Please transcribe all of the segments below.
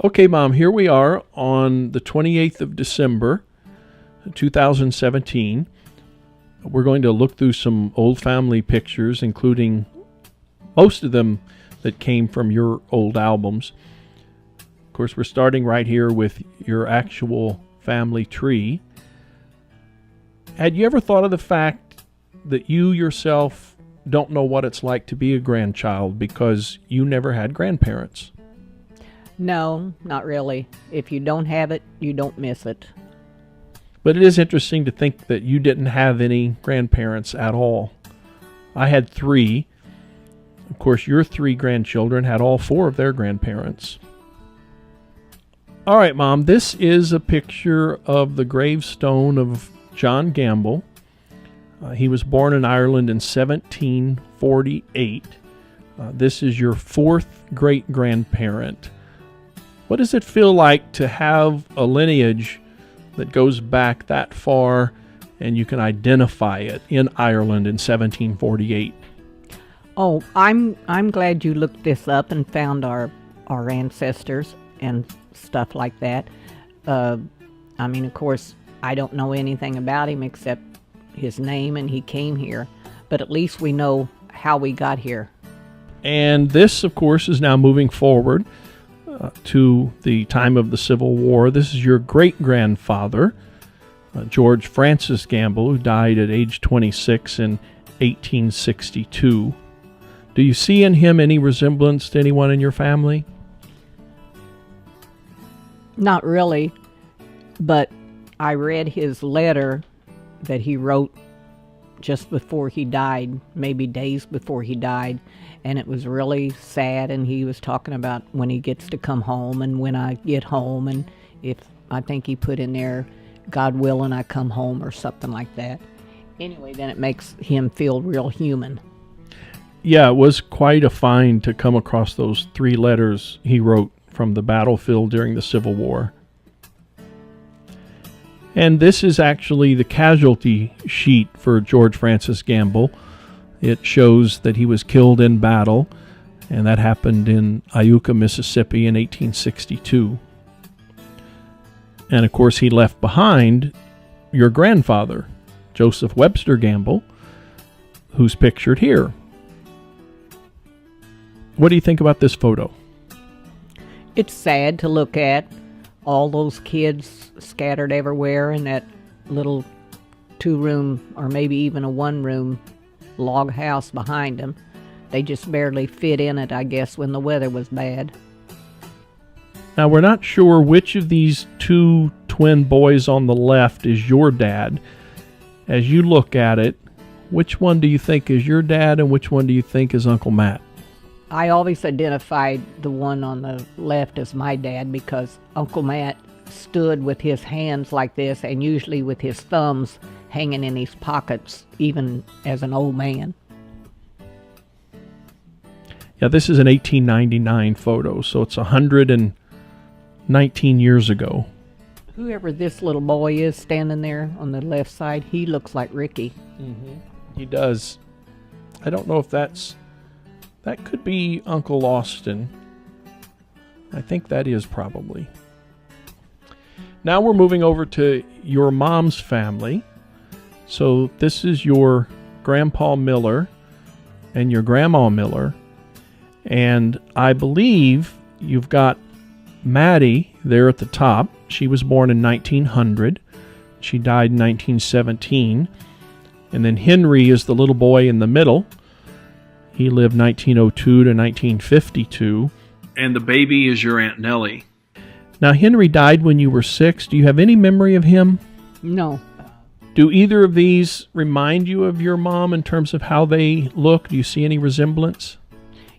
Okay, Mom, here we are on the 28th of December, 2017. We're going to look through some old family pictures, including most of them that came from your old albums. Of course, we're starting right here with your actual family tree. Had you ever thought of the fact that you yourself don't know what it's like to be a grandchild because you never had grandparents? No, not really. If you don't have it, you don't miss it. But it is interesting to think that you didn't have any grandparents at all. I had 3. Of course, your 3 grandchildren had all 4 of their grandparents. All right, Mom, this is a picture of the gravestone of John Gamble. He was born in Ireland in 1748. This is your 4th great-grandparent. What does it feel like to have a lineage that goes back that far and you can identify it in Ireland in 1748? Oh, I'm glad you looked this up and found our ancestors and stuff like that. Of course, I don't know anything about him except his name and he came here, but at least we know how we got here. And this, of course, is now moving forward to the time of the Civil War. This is your great-grandfather, George Francis Gamble, who died at age 26 in 1862. Do you see in him any resemblance to anyone in your family? Not really, but I read his letter that he wrote just before he died, maybe days before he died, and it was really sad, and he was talking about when he gets to come home and when I get home, and if I think he put in there, God willing, I come home or something like that. Anyway, then it makes him feel real human. Yeah, it was quite a find to come across those 3 letters he wrote from the battlefield during the Civil War. And this is actually the casualty sheet for George Francis Gamble. It shows that he was killed in battle, and that happened in Iuka, Mississippi in 1862. And of course, he left behind your grandfather, Joseph Webster Gamble, who's pictured here. What do you think about this photo? It's sad to look at all those kids scattered everywhere in that little 2-room or maybe even a 1-room log house behind them. They just barely fit in it, I guess, when the weather was bad. Now, we're not sure which of these 2 twin boys on the left is your dad. As you look at it, which one do you think is your dad and which one do you think is Uncle Matt? I always identified the one on the left as my dad because Uncle Matt stood with his hands like this and usually with his thumbs hanging in his pockets, even as an old man. Yeah, this is an 1899 photo, so it's 119 years ago. Whoever this little boy is standing there on the left side, he looks like Ricky. Mm-hmm. He does. I don't know if that could be Uncle Austin. I think that is probably. Now we're moving over to your mom's family. So this is your Grandpa Miller and your Grandma Miller. And I believe you've got Maddie there at the top. She was born in 1900. She died in 1917. And then Henry is the little boy in the middle. He lived 1902 to 1952. And the baby is your Aunt Nellie. Now, Henry died when you were 6. Do you have any memory of him? No. Do either of these remind you of your mom in terms of how they look? Do you see any resemblance?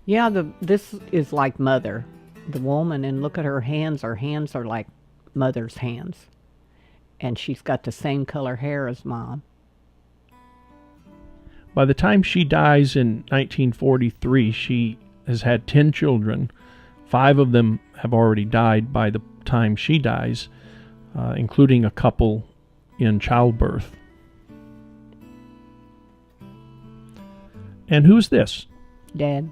Yeah, this is like Mother, the woman, and look at her hands. Her hands are like Mother's hands. And she's got the same color hair as Mom. By the time she dies in 1943, she has had 10 children. 5 of them have already died by the time she dies, including a couple in childbirth. And who's this? Dad.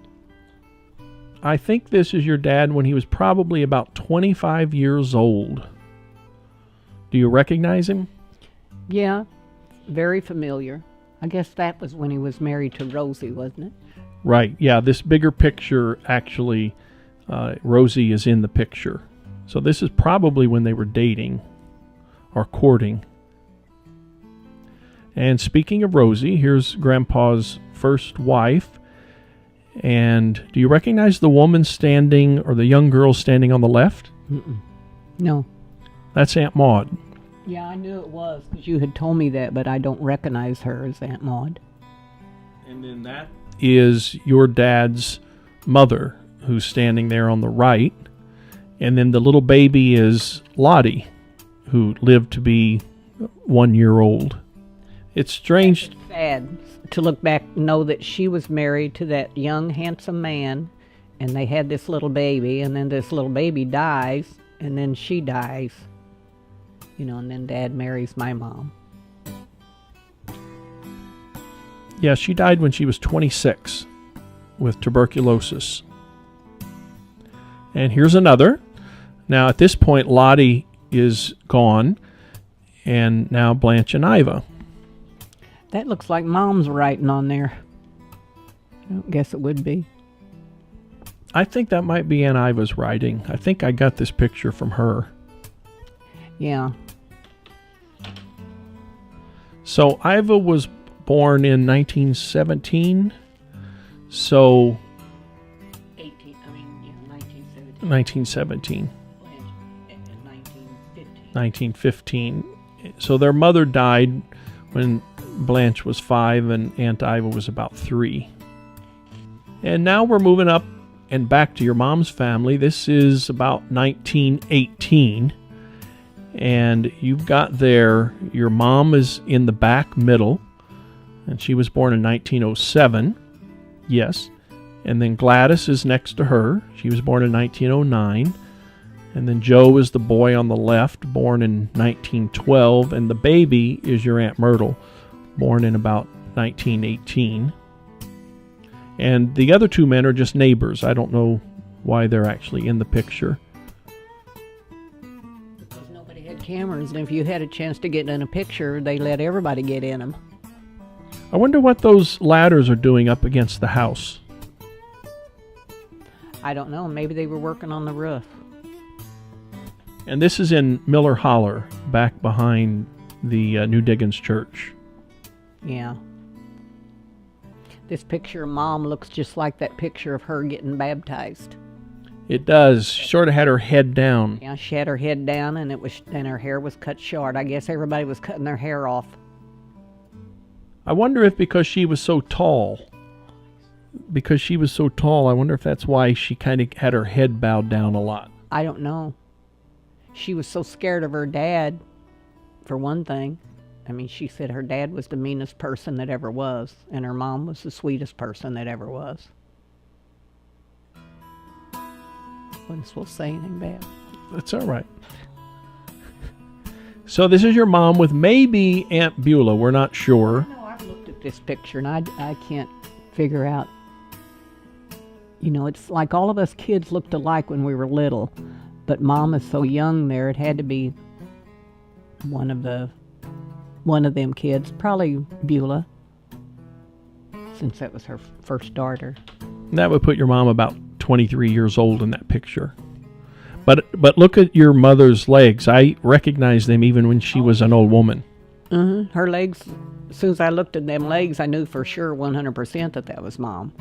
I think this is your dad when he was probably about 25 years old. Do you recognize him? Yeah, very familiar. I guess that was when he was married to Rosie, wasn't it? Right. Yeah, this bigger picture, actually, Rosie is in the picture. So this is probably when they were dating or courting. And speaking of Rosie, here's Grandpa's first wife. And do you recognize the woman standing, or the young girl standing on the left? Mm-mm. No. That's Aunt Maud. Yeah, I knew it was because you had told me that, but I don't recognize her as Aunt Maud. And then that is your dad's mother, who's standing there on the right. And then the little baby is Lottie, who lived to be 1 year old. It's strange. It's sad to look back and know that she was married to that young, handsome man, and they had this little baby, and then this little baby dies, and then she dies. You know, and then Dad marries my mom. Yeah, she died when she was 26 with tuberculosis. And here's another. Now, at this point, Lottie is gone, and now Blanche and Iva. That looks like Mom's writing on there. I don't guess it would be. I think that might be Aunt Iva's writing. I think I got this picture from her. Yeah. So Iva was born in 1917. So 1917. 1915. So their mother died when Blanche was 5 and Aunt Iva was about 3. And now we're moving up and back to your mom's family. This is about 1918. And you've got there, your mom is in the back middle, and she was born in 1907. Yes. And then Gladys is next to her. She was born in 1909. And then Joe is the boy on the left, born in 1912. And the baby is your Aunt Myrtle, born in about 1918. And the other 2 men are just neighbors. I don't know why they're actually in the picture. Because nobody had cameras, and if you had a chance to get in a picture, they let everybody get in them. I wonder what those ladders are doing up against the house. I don't know. Maybe they were working on the roof. And this is in Miller Holler, back behind the New Diggins Church. Yeah. This picture of Mom looks just like that picture of her getting baptized. It does. She sort of had her head down. Yeah, she had her head down, and her hair was cut short. I guess everybody was cutting their hair off. I wonder if because she was so tall, I wonder if that's why she kind of had her head bowed down a lot. I don't know. She was so scared of her dad, for one thing. I mean, she said her dad was the meanest person that ever was, and her mom was the sweetest person that ever was. Wasn't supposed to say anything bad. That's all right. So this is your mom with maybe Aunt Beulah. We're not sure. No, I've looked at this picture, and I can't figure out. You know, it's like all of us kids looked alike when we were little, but Mom is so young there, it had to be one of them kids, probably Beulah, since that was her first daughter. That would put your mom about 23 years old in that picture. But look at your mother's legs. I recognize them even when she was an old woman. Mm-hmm. Her legs, as soon as I looked at them legs, I knew for sure 100% that was Mom.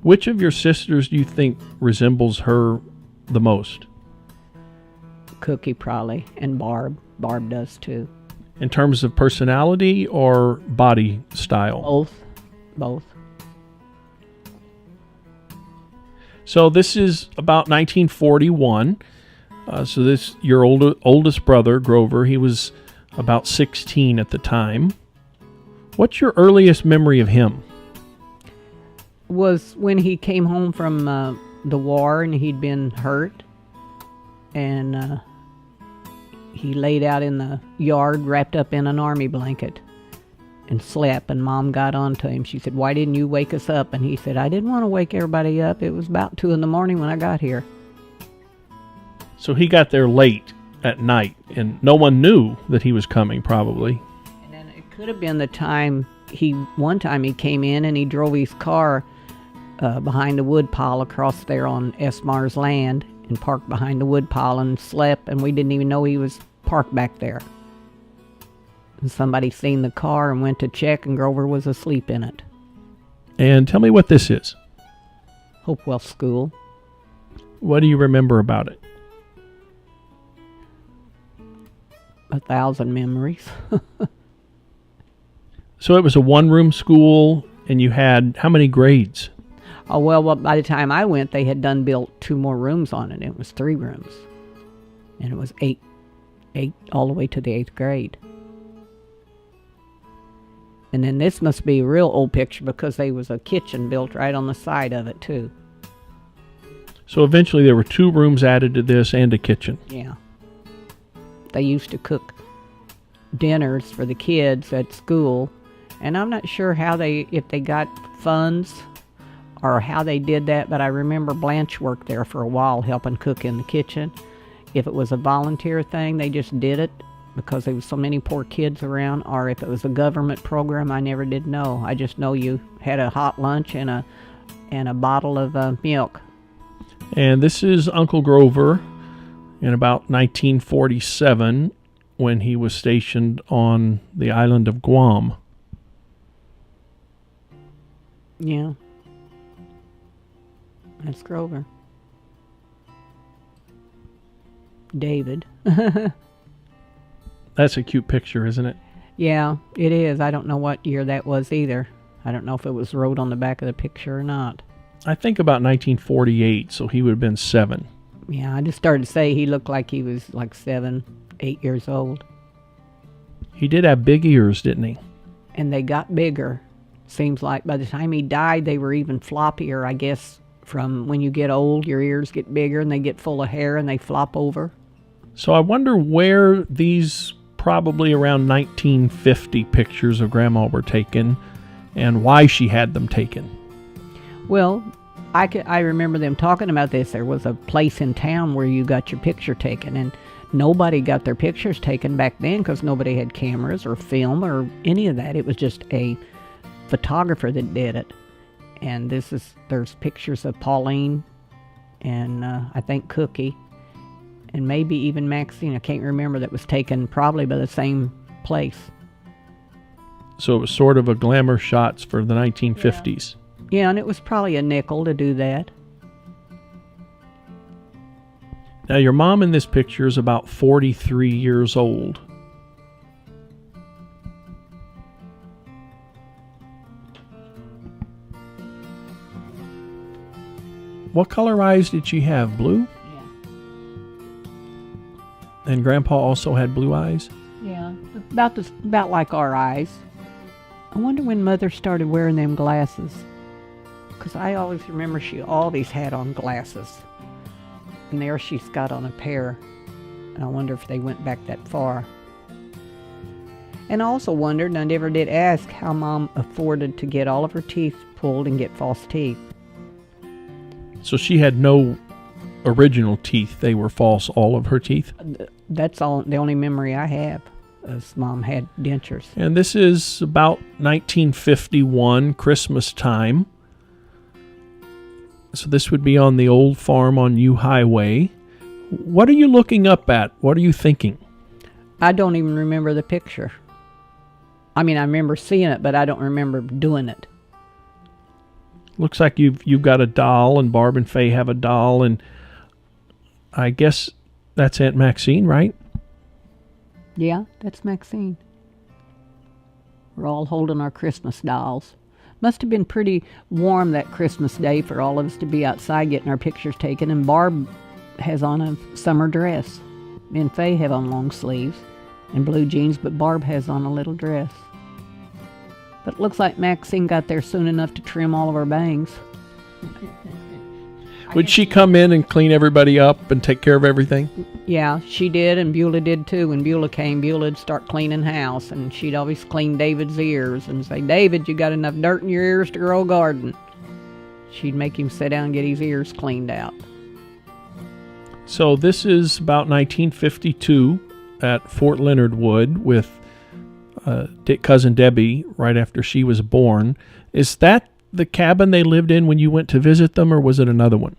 Which of your sisters do you think resembles her the most? Cookie probably, and Barb. Barb does too. In terms of personality or body style? Both. So this is about 1941. So this, your oldest brother, Grover, he was about 16 at the time. What's your earliest memory of him? Was when he came home from the war and he'd been hurt, and he laid out in the yard wrapped up in an army blanket, and slept, and Mom got on to him. She said, "Why didn't you wake us up?" And he said, "I didn't want to wake everybody up. It was about 2 in the morning when I got here." So he got there late at night, and no one knew that he was coming, probably. And then it could have been the time one time he came in and he drove his car behind the wood pile across there on Esmar's land and parked behind the wood pile and slept, and we didn't even know he was parked back there. And somebody seen the car and went to check, and Grover was asleep in it. And tell me what this is. Hopewell School. What do you remember about it? 1,000 memories. So it was a one-room school, and you had how many grades? Oh, well, by the time I went, they had built 2 more rooms on it. It was 3 rooms. And it was 8 all the way to the 8th grade. And then this must be a real old picture because there was a kitchen built right on the side of it, too. So eventually there were 2 rooms added to this and a kitchen. Yeah. They used to cook dinners for the kids at school. And I'm not sure if they got funds or how they did that, but I remember Blanche worked there for a while helping cook in the kitchen. If it was a volunteer thing, they just did it because there was so many poor kids around, or if it was a government program, I never did know. I just know you had a hot lunch and a bottle of milk. And this is Uncle Grover in about 1947 when he was stationed on the island of Guam. Yeah. That's Grover. David. That's a cute picture, isn't it? Yeah, it is. I don't know what year that was either. I don't know if it was wrote on the back of the picture or not. I think about 1948, so he would have been 7. Yeah, I just started to say he looked like he was like 7, 8 years old. He did have big ears, didn't he? And they got bigger. Seems like by the time he died, they were even floppier, I guess. From when you get old, your ears get bigger and they get full of hair and they flop over. So I wonder where these probably around 1950 pictures of Grandma were taken and why she had them taken. Well, I remember them talking about this. There was a place in town where you got your picture taken, and nobody got their pictures taken back then because nobody had cameras or film or any of that. It was just a photographer that did it. And there's pictures of Pauline and I think Cookie and maybe even Maxine. I can't remember. That was taken probably by the same place. So it was sort of a glamour shots for the 1950s. Yeah, and it was probably a nickel to do that. Now your mom in this picture is about 43 years old. What color eyes did she have? Blue? Yeah. And Grandpa also had blue eyes? Yeah, about like our eyes. I wonder when Mother started wearing them glasses. Because I always remember she always had on glasses. And there she's got on a pair. And I wonder if they went back that far. And I also wondered, and I never did ask, how Mom afforded to get all of her teeth pulled and get false teeth. So she had no original teeth. They were false, all of her teeth? That's the only memory I have. Mom had dentures. And this is about 1951, Christmas time. So this would be on the old farm on U Highway. What are you looking up at? What are you thinking? I don't even remember the picture. I mean, I remember seeing it, but I don't remember doing it. Looks like you've got a doll, and Barb and Faye have a doll, and I guess that's Aunt Maxine, right? Yeah, that's Maxine. We're all holding our Christmas dolls. Must have been pretty warm that Christmas day for all of us to be outside getting our pictures taken, and Barb has on a summer dress. Me and Faye have on long sleeves and blue jeans, but Barb has on a little dress. But it looks like Maxine got there soon enough to trim all of her bangs. Would she come in and clean everybody up and take care of everything? Yeah, she did, and Beulah did too. When Beulah came, Beulah'd start cleaning house, and she'd always clean David's ears and say, David, you got enough dirt in your ears to grow a garden. She'd make him sit down and get his ears cleaned out. So this is about 1952 at Fort Leonard Wood with cousin Debbie right after she was born. Is that the cabin they lived in when you went to visit them, or was it another one?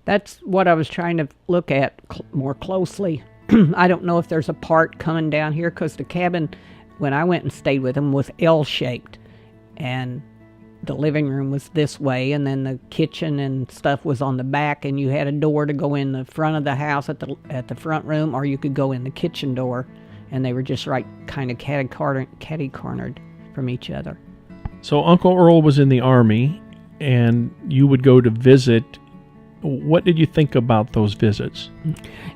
That's what I was trying to look at more closely. I don't know if there's a part coming down here, because the cabin, when I went and stayed with them, was L-shaped. And the living room was this way, and then the kitchen and stuff was on the back, and you had a door to go in the front of the house at the front room, or you could go in the kitchen door, and they were just right kind of catty-cornered from each other. So Uncle Earl was in the Army, and you would go to visit. What did you think about those visits?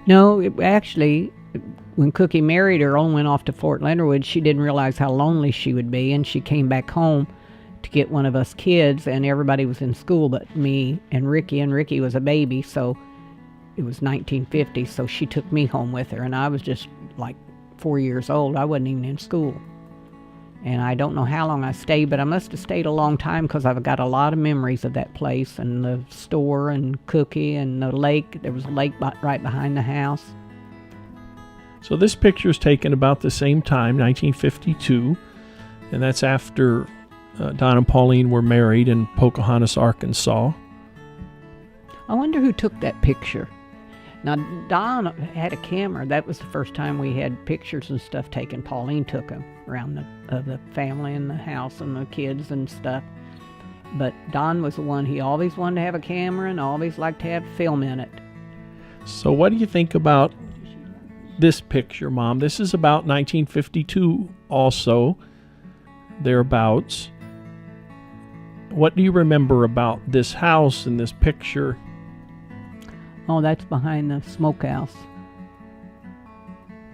No, actually, when Cookie married Earl and went off to Fort Leonard Wood, she didn't realize how lonely she would be, and she came back home to get one of us kids, and everybody was in school but me and Ricky was a baby, so it was 1950, so she took me home with her, and I was just like 4 years old. I wasn't even in school. And I don't know how long I stayed, but I must have stayed a long time, because I've got a lot of memories of that place and the store and Cookie and the lake. There was a lake right behind the house. So this picture is taken about the same time, 1952, and that's after Don and Pauline were married in Pocahontas, Arkansas. I wonder who took that picture. Now, Don had a camera. That was the first time we had pictures and stuff taken. Pauline took them around the family and the house and the kids and stuff. But Don was the one, he always wanted to have a camera and always liked to have film in it. So what do you think about this picture, Mom? This is about 1952 also, thereabouts. What do you remember about this house and this picture? Oh, that's behind the smokehouse.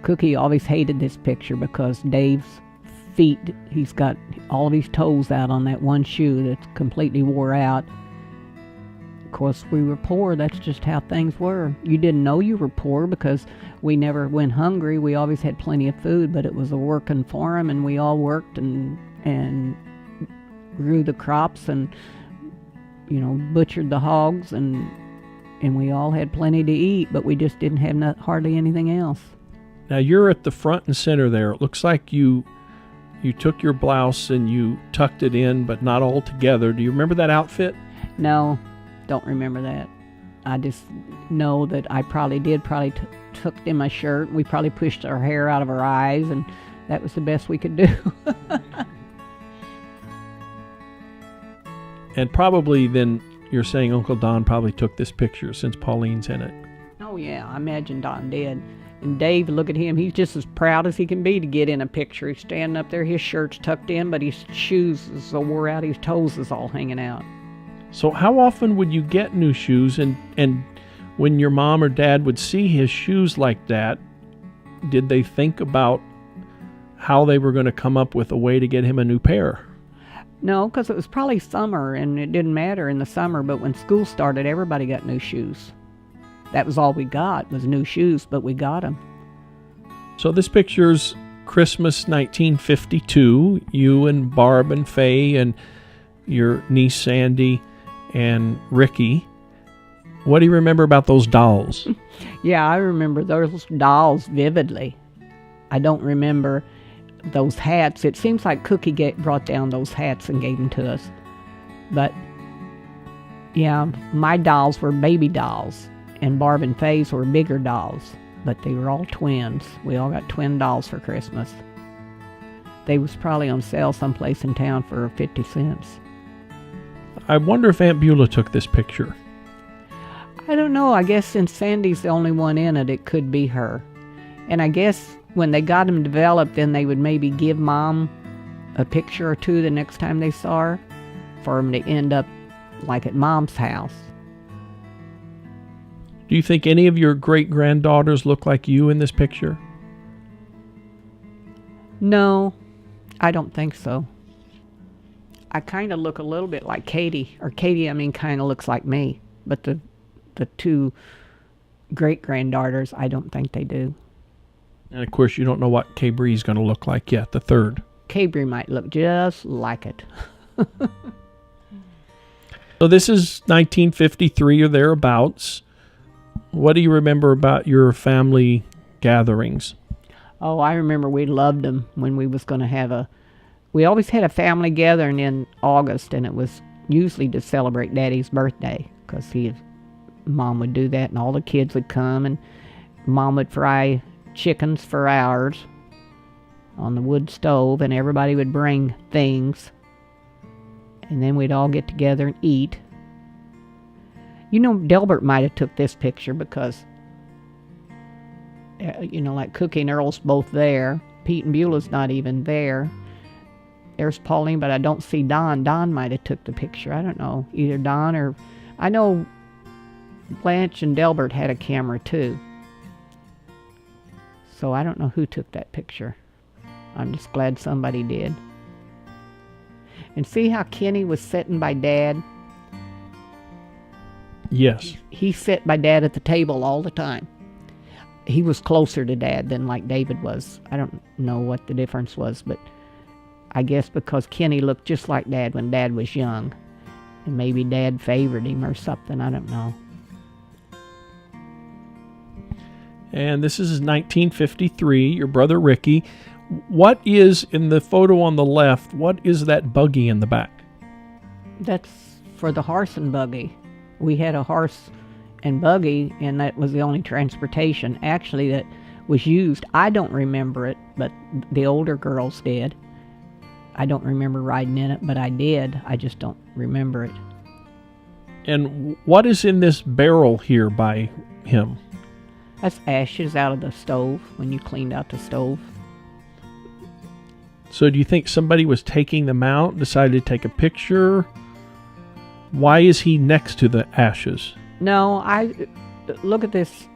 Cookie always hated this picture because Dave's feet, he's got all of his toes out on that one shoe that's completely wore out. Of course, we were poor. That's just how things were. You didn't know you were poor because we never went hungry. We always had plenty of food, but it was a working farm, and we all worked and grew the crops and, butchered the hogs, and we all had plenty to eat, but we just didn't have hardly anything else. Now you're at the front and center there. It looks like you took your blouse and you tucked it in, but not all together. Do you remember that outfit? No, don't remember that. I just know that I probably tucked in my shirt. We probably pushed our hair out of our eyes, and that was the best we could do. And probably then you're saying Uncle Don probably took this picture since Pauline's in it. Oh, yeah, I imagine Don did. And Dave, look at him. He's just as proud as he can be to get in a picture. He's standing up there. His shirt's tucked in, but his shoes is so wore out. His toes is all hanging out. So how often would you get new shoes? And when your mom or dad would see his shoes like that, did they think about how they were going to come up with a way to get him a new pair? No, because it was probably summer, and it didn't matter in the summer. But when school started, everybody got new shoes. That was all we got, was new shoes, but we got them. So this picture's Christmas 1952. You and Barb and Faye and your niece Sandy and Ricky. What do you remember about those dolls? Yeah, I remember those dolls vividly. I don't remember those hats. It seems like Cookie brought down those hats and gave them to us. But, yeah, my dolls were baby dolls, and Barb and Faye's were bigger dolls, but they were all twins. We all got twin dolls for Christmas. They was probably on sale someplace in town for 50 cents. I wonder if Aunt Beulah took this picture. I don't know. I guess since Sandy's the only one in it, it could be her. And I guess when they got them developed, then they would maybe give Mom a picture or two the next time they saw her for them to end up like at Mom's house. Do you think any of your great-granddaughters look like you in this picture? No, I don't think so. I kind of look a little bit like Katie. Or Katie, kind of looks like me. But the two great-granddaughters, I don't think they do. And of course, you don't know what Kay Bree's going to look like yet, the third. Cabri might look just like it. So this is 1953 or thereabouts. What do you remember about your family gatherings? Oh, I remember we loved them when we was going to have we always had a family gathering in August, and it was usually to celebrate Daddy's birthday, because Mom would do that, and all the kids would come, and Mom would fry chickens for hours on the wood stove, and everybody would bring things, and then we'd all get together and eat. You know, Delbert might have took this picture because, like Cookie and Earl's both there. Pete and Beulah's not even there. There's Pauline, but I don't see Don. Don might have took the picture. I don't know. Either Don or... I know Blanche and Delbert had a camera too. So I don't know who took that picture. I'm just glad somebody did. And see how Kenny was sitting by Dad? Yes. He sat by Dad at the table all the time. He was closer to Dad than like David was. I don't know what the difference was, but I guess because Kenny looked just like Dad when Dad was young. And maybe Dad favored him or something. I don't know. And this is 1953, your brother Ricky. What is, in the photo on the left, what is that buggy in the back? That's for the horse and buggy. We had a horse and buggy, and that was the only transportation actually that was used. I don't remember it, but the older girls did. I don't remember riding in it, but I did. I just don't remember it. And what is in this barrel here by him? That's ashes out of the stove when you cleaned out the stove. So do you think somebody was taking them out, decided to take a picture? Why is he next to the ashes? No, look at this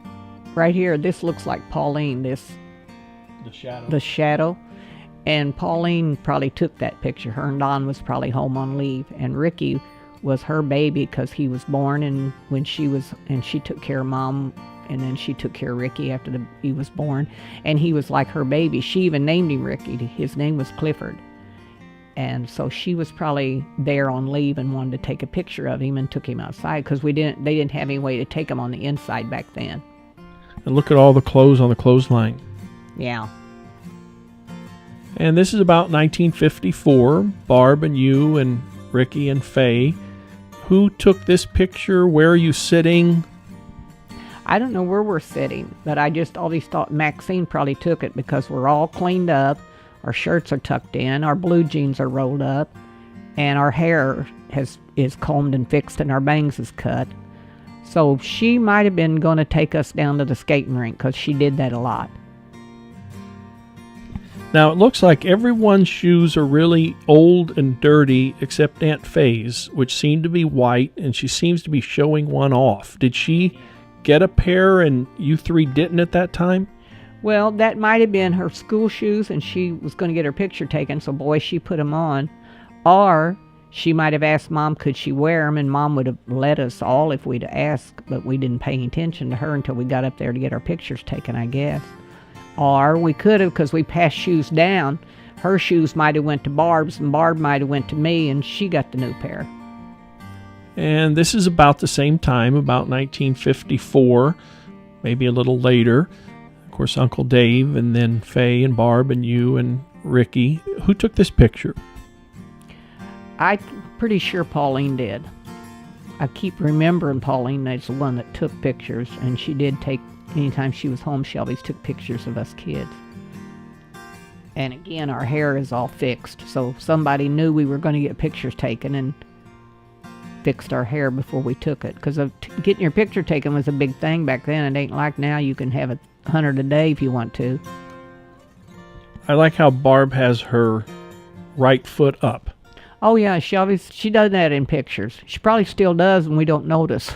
right here. This looks like Pauline, the shadow. And Pauline probably took that picture. Her and Don was probably home on leave. And Ricky was her baby because he was born, and she took care of Mom, and then she took care of Ricky after he was born. And he was like her baby. She even named him Ricky. His name was Clifford. And so she was probably there on leave and wanted to take a picture of him and took him outside because they didn't have any way to take him on the inside back then. And look at all the clothes on the clothesline. Yeah. And this is about 1954. Barb and you and Ricky and Faye. Who took this picture? Where are you sitting? I don't know where we're sitting, but I just always thought Maxine probably took it because we're all cleaned up. Our shirts are tucked in, our blue jeans are rolled up, and our hair is combed and fixed, and our bangs is cut. So she might have been going to take us down to the skating rink because she did that a lot. Now, it looks like everyone's shoes are really old and dirty except Aunt Faye's, which seem to be white, and she seems to be showing one off. Did she get a pair and you three didn't at that time? Well, that might have been her school shoes, and she was going to get her picture taken, so boy, she put them on. Or she might have asked Mom could she wear them, and Mom would have let us all if we'd asked, but we didn't pay any attention to her until we got up there to get our pictures taken, I guess. Or we could have, because we passed shoes down. Her shoes might have went to Barb's, and Barb might have went to me, and she got the new pair. And this is about the same time, about 1954, maybe a little later. Of course, Uncle Dave, and then Faye and Barb and you and Ricky. Who took this picture? I'm pretty sure Pauline did. I keep remembering Pauline as the one that took pictures, and she did take, anytime she was home, she always took pictures of us kids. And again, our hair is all fixed, so somebody knew we were going to get pictures taken and fixed our hair before we took it. Because getting your picture taken was a big thing back then. It ain't like now you can have 100 a day if you want to. I like how Barb has her right foot up. Oh yeah, she does that in pictures. She probably still does, and we don't notice.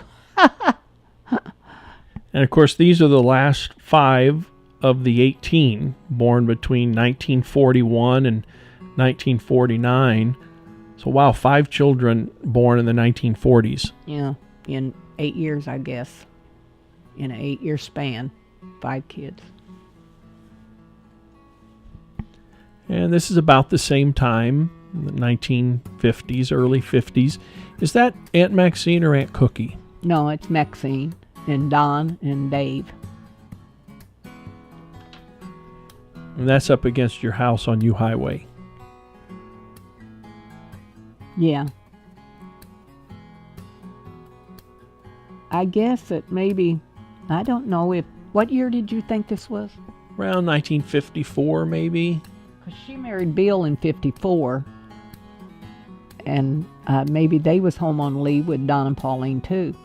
And of course, these are the last 5 of the 18 born between 1941 and 1949. So wow, 5 children born in the 1940s. Yeah, in 8 years, I guess. in an 8-year span, 5 kids. And this is about the same time, the 1950s, early 50s. Is that Aunt Maxine or Aunt Cookie? No, it's Maxine and Don and Dave. And that's up against your house on U Highway. Yeah. I guess that maybe, I don't know if, what year did you think this was? Around 1954, maybe. Because she married Bill in 54. And maybe they was home on leave with Don and Pauline too.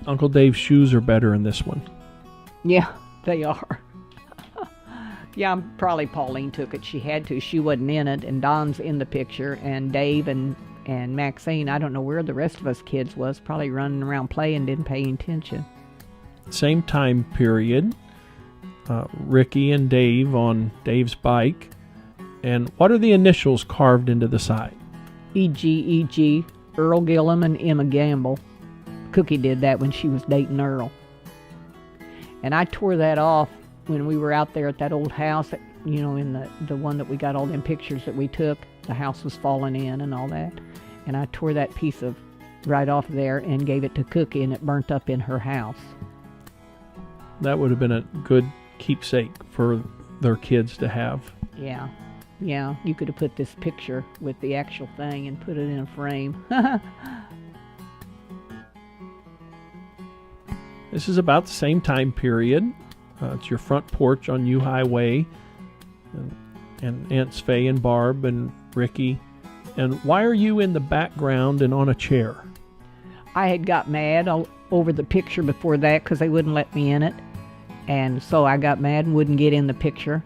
Uncle Dave's shoes are better in this one. Yeah, they are. Yeah, probably Pauline took it. She had to. She wasn't in it. And Don's in the picture. And Dave and Maxine, I don't know where the rest of us kids was. Probably running around playing, didn't pay any attention. Same time period. Ricky and Dave on Dave's bike. And what are the initials carved into the side? E.G., Earl Gillum and Emma Gamble. Cookie did that when she was dating Earl. And I tore that off when we were out there at that old house, you know, in the one that we got all them pictures that we took. The house was falling in and all that. And I tore that piece of right off there and gave it to Cookie, and it burnt up in her house. That would have been a good keepsake for their kids to have. Yeah. Yeah, you could have put this picture with the actual thing and put it in a frame. This is about the same time period. It's your front porch on U Highway, and Aunts Faye and Barb and Ricky. And why are you in the background and on a chair? I had got mad over the picture before that because they wouldn't let me in it. And so I got mad and wouldn't get in the picture.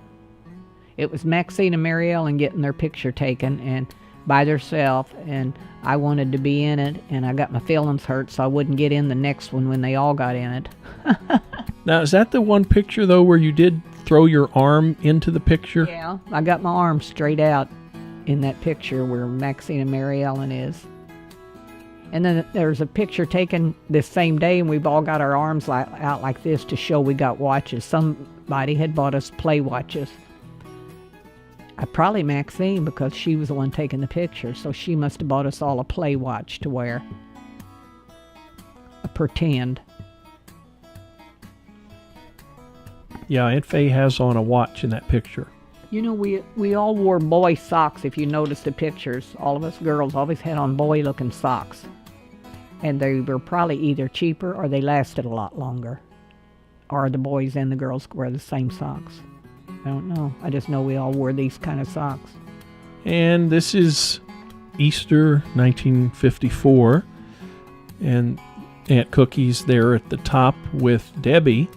It was Maxine and Mary Ellen getting their picture taken and by themselves, and I wanted to be in it, and I got my feelings hurt, so I wouldn't get in the next one when they all got in it. Now, is that the one picture, though, where you did throw your arm into the picture? Yeah, I got my arm straight out in that picture where Maxine and Mary Ellen is. And then there's a picture taken this same day, and we've all got our arms out like this to show we got watches. Somebody had bought us play watches. Probably Maxine, because she was the one taking the picture, so she must have bought us all a play watch to wear. A pretend. Yeah, Aunt Faye has on a watch in that picture. You know, we all wore boy socks, if you notice the pictures. All of us girls always had on boy-looking socks. And they were probably either cheaper or they lasted a lot longer. Or the boys and the girls wear the same socks. I don't know. I just know we all wore these kind of socks. And this is Easter 1954. And Aunt Cookie's there at the top with Debbie,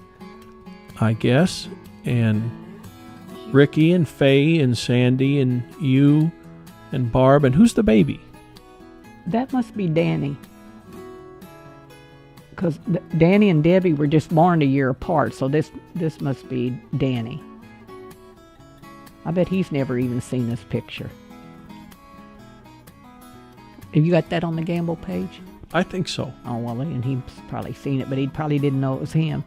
I guess. And Ricky and Faye and Sandy and you and Barb. And who's the baby? That must be Danny. Because Danny and Debbie were just born a year apart, so this must be Danny. I bet he's never even seen this picture. Have you got that on the Gamble page? I think so. Oh, well, and he's probably seen it, but he probably didn't know it was him.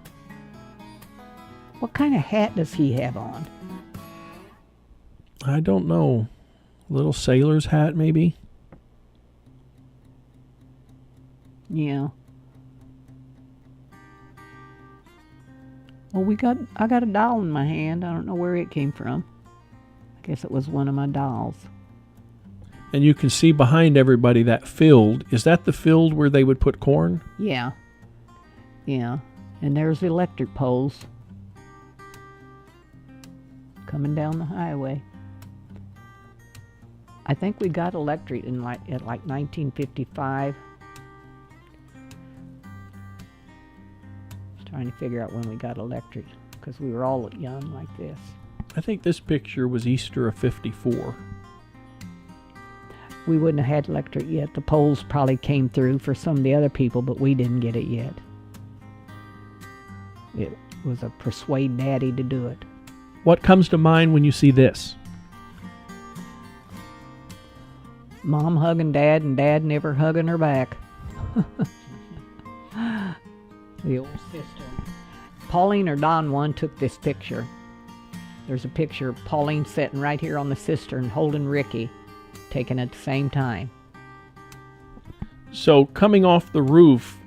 What kind of hat does he have on? I don't know. Little sailor's hat, maybe? Yeah. Well, I got a doll in my hand. I don't know where it came from. I guess it was one of my dolls. And you can see behind everybody that field. Is that the field where they would put corn? Yeah. Yeah. And there's the electric poles coming down the highway. I think we got electric at 1955. Trying to figure out when we got electric because we were all young like this. I think this picture was Easter of 54. We wouldn't have had electric yet. The poles probably came through for some of the other people, but we didn't get it yet. It was a persuade Daddy to do it. What comes to mind when you see this? Mom hugging Dad and Dad never hugging her back. The old sister. Pauline or Don one took this picture. There's a picture of Pauline sitting right here on the cistern holding Ricky, taken at the same time. So coming off the roof,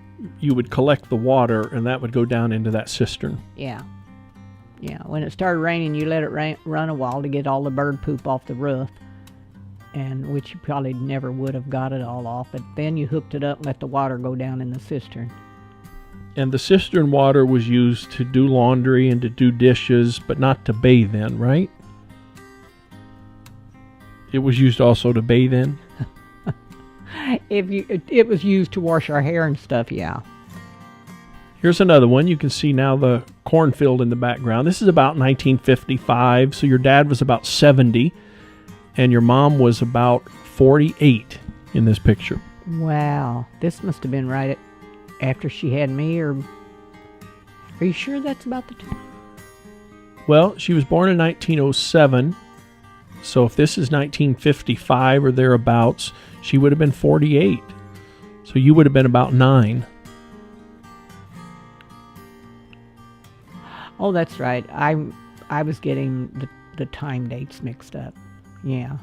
you would collect the water, and that would go down into that cistern. Yeah. Yeah, when it started raining, you let it run a while to get all the bird poop off the roof, and which you probably never would have got it all off, but then you hooked it up and let the water go down in the cistern. And the cistern water was used to do laundry and to do dishes, but not to bathe in, right? It was used also to bathe in? It was used to wash our hair and stuff, yeah. Here's another one. You can see now the cornfield in the background. This is about 1955, so your dad was about 70, and your mom was about 48 in this picture. Wow, this must have been right after she had me, or are you sure that's about the time? Well, she was born in 1907, so if this is 1955 or thereabouts, she would have been 48. So you would have been about 9. Oh, that's right. I was getting the time dates mixed up. Yeah.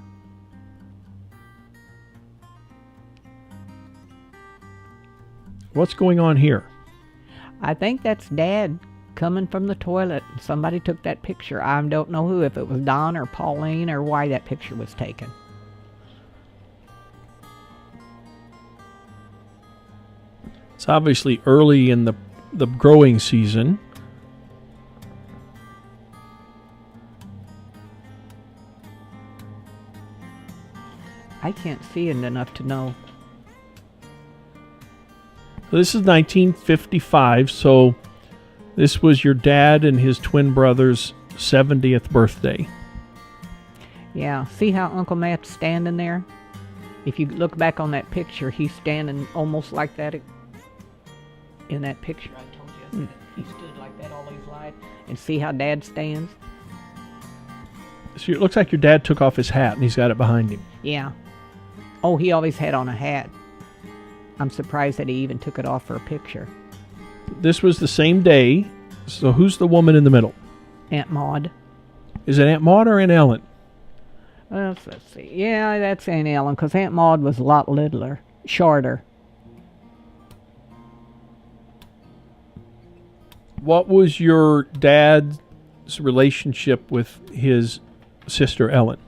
What's going on here? I think that's Dad coming from the toilet. Somebody took that picture. I don't know who, if it was Don or Pauline or why that picture was taken. It's obviously early in the growing season. I can't see it enough to know. This is 1955, so this was your dad and his twin brother's 70th birthday. Yeah, see how Uncle Matt's standing there? If you look back on that picture, he's standing almost like that in that picture. I told you he stood like that all his life. And see how Dad stands? So it looks like your dad took off his hat and he's got it behind him. Yeah. Oh, he always had on a hat. I'm surprised that he even took it off for a picture. This was the same day. So who's the woman in the middle? Aunt Maud. Is it Aunt Maud or Aunt Ellen? Let's see. Yeah, that's Aunt Ellen, because Aunt Maud was a lot littler, shorter. What was your dad's relationship with his sister Ellen?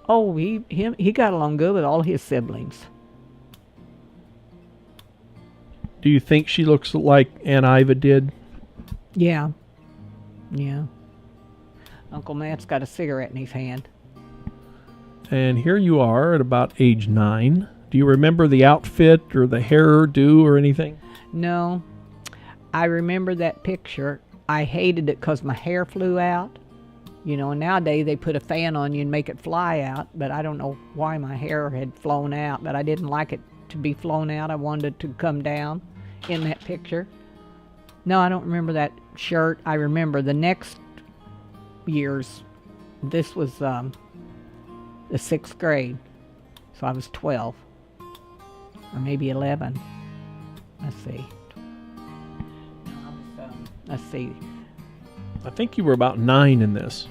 Oh, he got along good with all his siblings. Do you think she looks like Aunt Iva did? Yeah. Yeah. Uncle Matt's got a cigarette in his hand. And here you are at about age 9. Do you remember the outfit or the hairdo or anything? No. I remember that picture. I hated it because my hair flew out. You know, nowadays they put a fan on you and make it fly out, but I don't know why my hair had flown out, but I didn't like it to be flown out. I wanted it to come down in that picture. No, I don't remember that shirt. I remember the next year's, this was the 6th grade, so I was 12, or maybe 11. Let's see. Let's see. I think you were about 9 in this.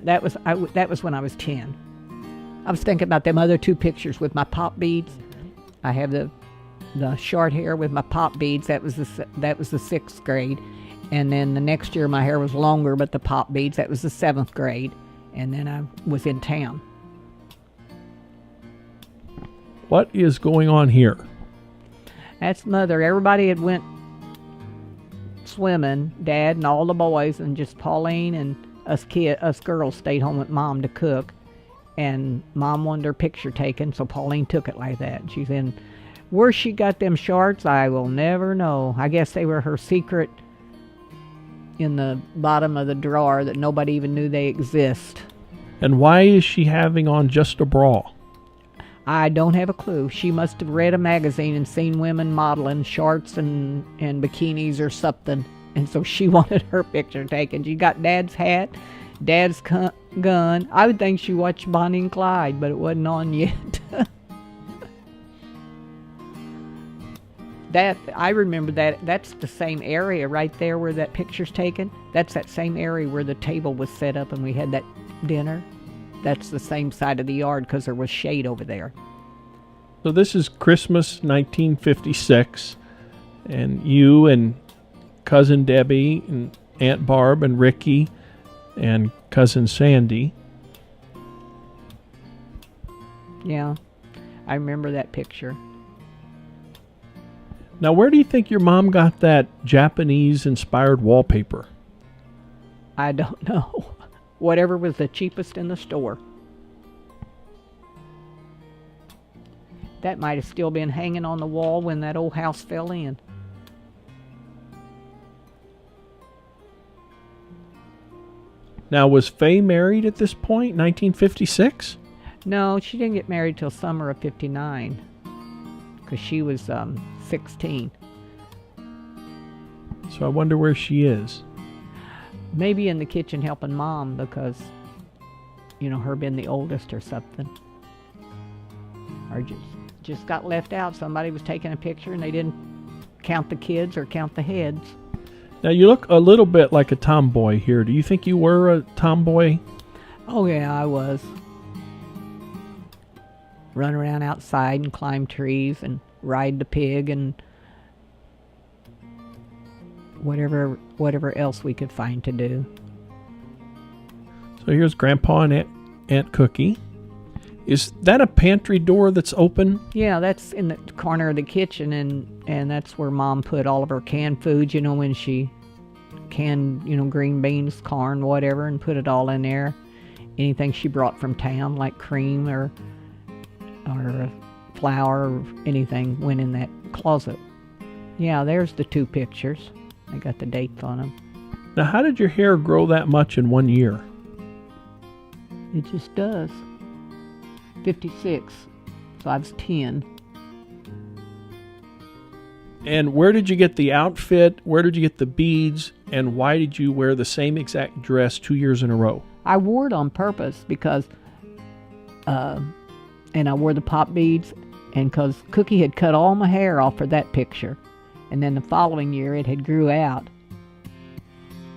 That was when I was 10. I was thinking about them other 2 pictures with my pop beads. I have the short hair with my pop beads. That was the 6th grade, and then the next year my hair was longer, but the pop beads, that was the 7th grade, and then I was in town. What is going on here? That's Mother. Everybody had went swimming, Dad and all the boys, and just Pauline and us girls stayed home with Mom to cook. And Mom wanted her picture taken, so Pauline took it like that. She's in. Where she got them shorts, I will never know. I guess they were her secret in the bottom of the drawer that nobody even knew they exist. And why is she having on just a bra? I don't have a clue. She must have read a magazine and seen women modeling shorts and bikinis or something. And so she wanted her picture taken. She got Dad's hat Dad's gun. I would think she watched Bonnie and Clyde, but it wasn't on yet. I remember that. That's the same area right there where that picture's taken. That's that same area where the table was set up and we had that dinner. That's the same side of the yard because there was shade over there. So this is Christmas 1956, and you and Cousin Debbie and Aunt Barb and Ricky and Cousin Sandy. Yeah, I remember that picture. Now, where do you think your mom got that Japanese-inspired wallpaper? I don't know. Whatever was the cheapest in the store. That might have still been hanging on the wall when that old house fell in. Now, was Faye married at this point, 1956? No, she didn't get married till summer of '59, because she was 16. So I wonder where she is. Maybe in the kitchen helping Mom because, her being the oldest or something. Or just got left out. Somebody was taking a picture and they didn't count the kids or count the heads. Now, you look a little bit like a tomboy here. Do you think you were a tomboy? Oh, yeah, I was. Run around outside and climb trees and ride the pig and whatever else we could find to do. So here's Grandpa and Aunt Cookie. Is that a pantry door that's open? Yeah, that's in the corner of the kitchen, and that's where Mom put all of her canned foods, when she canned, green beans, corn, whatever, and put it all in there. Anything she brought from town, like cream or flour or anything, went in that closet. Yeah, there's the two pictures. I got the dates on them. Now, how did your hair grow that much in 1 year? It just does. 56. So I was 10. And where did you get the outfit? Where did you get the beads? And why did you wear the same exact dress 2 years in a row? I wore it on purpose because, and I wore the pop beads, and because Cookie had cut all my hair off for that picture. And then the following year it had grew out.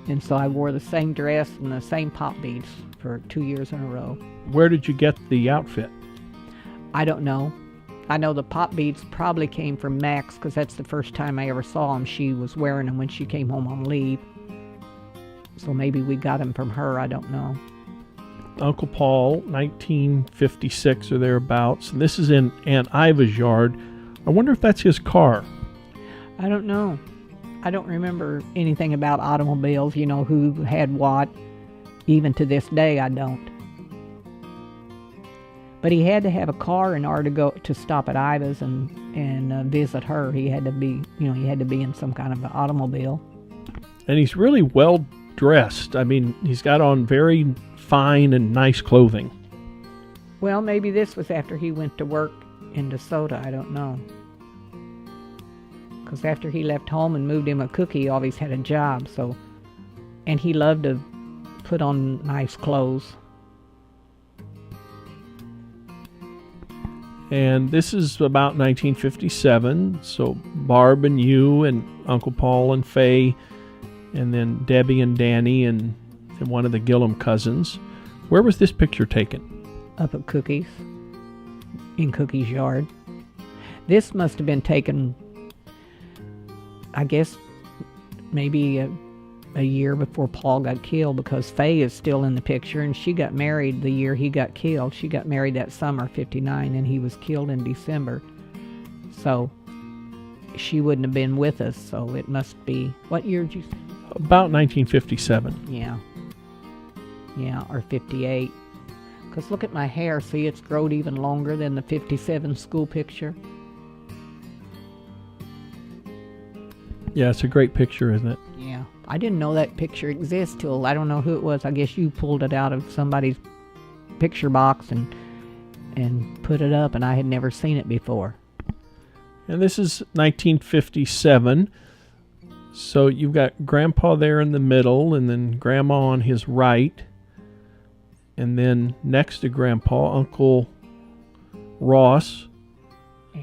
And so I wore the same dress and the same pop beads for 2 years in a row. Where did you get the outfit? I don't know. I know the pop beads probably came from Max because that's the first time I ever saw them. She was wearing them when she came home on leave. So maybe we got them from her. I don't know. Uncle Paul, 1956 or thereabouts. And this is in Aunt Iva's yard. I wonder if that's his car. I don't know. I don't remember anything about automobiles, who had what. Even to this day, I don't. But he had to have a car in order to stop at Iva's and visit her. He had to be, he had to be in some kind of an automobile. And he's really well dressed. I mean, he's got on very fine and nice clothing. Well, maybe this was after he went to work in DeSoto. I don't know. Because after he left home and moved in with Cookie, he always had a job. And he loved to put on nice clothes. And this is about 1957. So Barb and you and Uncle Paul and Faye, and then Debbie and Danny and one of the Gillum cousins. Where was this picture taken? Up at Cookie's, in Cookie's yard. This must have been taken, I guess, maybe a year before Paul got killed, because Faye is still in the picture, and she got married the year he got killed. She got married that summer, 59, and he was killed in December. So she wouldn't have been with us, so it must be, what year did you say? About 1957. Yeah, or 58. Because look at my hair, see, it's grown even longer than the 57 school picture. Yeah, it's a great picture, isn't it? Yeah. I didn't know that picture exists till, I don't know who it was. I guess you pulled it out of somebody's picture box and put it up, and I had never seen it before. And this is 1957. So you've got Grandpa there in the middle, and then Grandma on his right. And then next to Grandpa, Uncle Ross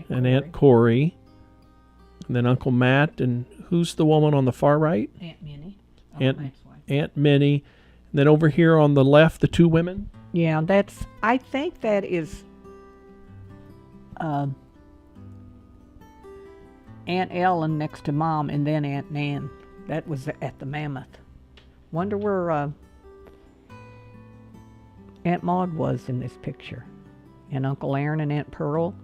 and Aunt Corey. And then Uncle Matt. And who's the woman on the far right? Aunt Minnie. Aunt Minnie. And then over here on the left, the two women. Yeah, I think that is Aunt Ellen next to Mom, and then Aunt Nan. That was at the Mammoth. Wonder where Aunt Maud was in this picture. And Uncle Aaron and Aunt Pearl.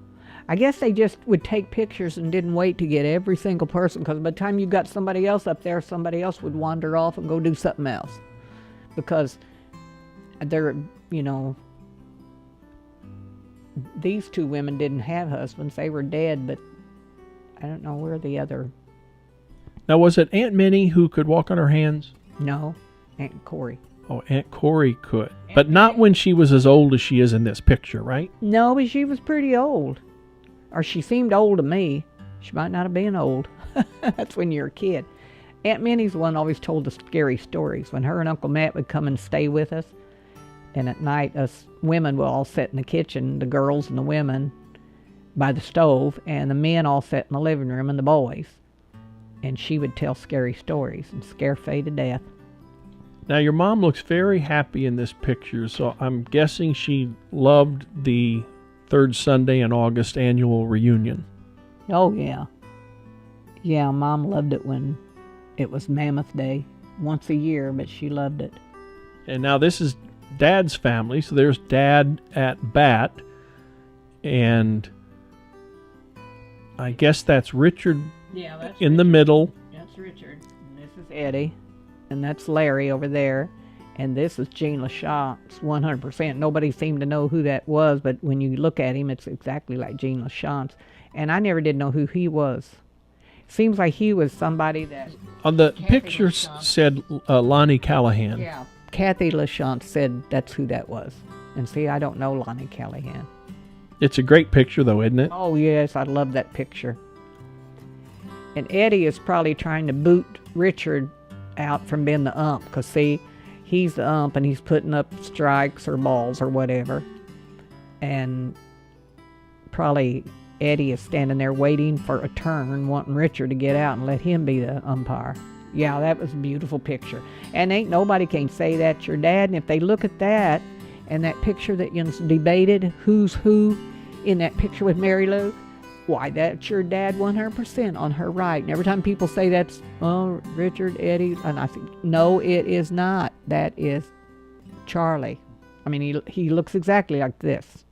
I guess they just would take pictures and didn't wait to get every single person, because by the time you got somebody else up there, somebody else would wander off and go do something else. Because they're, these two women didn't have husbands. They were dead, but I don't know where the other... Now, was it Aunt Minnie who could walk on her hands? No, Aunt Corey. Oh, Aunt Corey could. But not when she was as old as she is in this picture, right? No, but she was pretty old. Or she seemed old to me. She might not have been old. That's when you're a kid. Aunt Minnie's the one always told the scary stories. When her and Uncle Matt would come and stay with us, and at night us women would all sit in the kitchen, the girls and the women by the stove, and the men all sat in the living room and the boys. And she would tell scary stories and scare Faye to death. Now, your mom looks very happy in this picture, so I'm guessing she loved the third Sunday in August annual reunion. Oh, yeah. Yeah, Mom loved it when it was Mammoth Day. Once a year, but she loved it. And now this is Dad's family, so there's Dad at bat, and I guess that's Richard in the middle. That's Richard, and this is Eddie, and that's Larry over there, and this is Jean LaChance, 100%. Nobody seemed to know who that was, but when you look at him, it's exactly like Jean LaChance, and I never did know who he was. Seems like he was somebody that... On the pictures said Lonnie Callahan. Yeah, Kathy LaChance said that's who that was. And see, I don't know Lonnie Callahan. It's a great picture, though, isn't it? Oh, yes, I love that picture. And Eddie is probably trying to boot Richard out from being the ump, because, see, he's the ump and he's putting up strikes or balls or whatever. And probably Eddie is standing there waiting for a turn, wanting Richard to get out and let him be the umpire. Yeah, that was a beautiful picture. And ain't nobody can say that's your dad. And if they look at that and that picture that you debated, who's who in that picture with Mary Lou, why, that's your dad 100% on her right. And every time people say that's, oh, Richard, Eddie, and I think, no, it is not. That is Charlie. I mean, he looks exactly like this.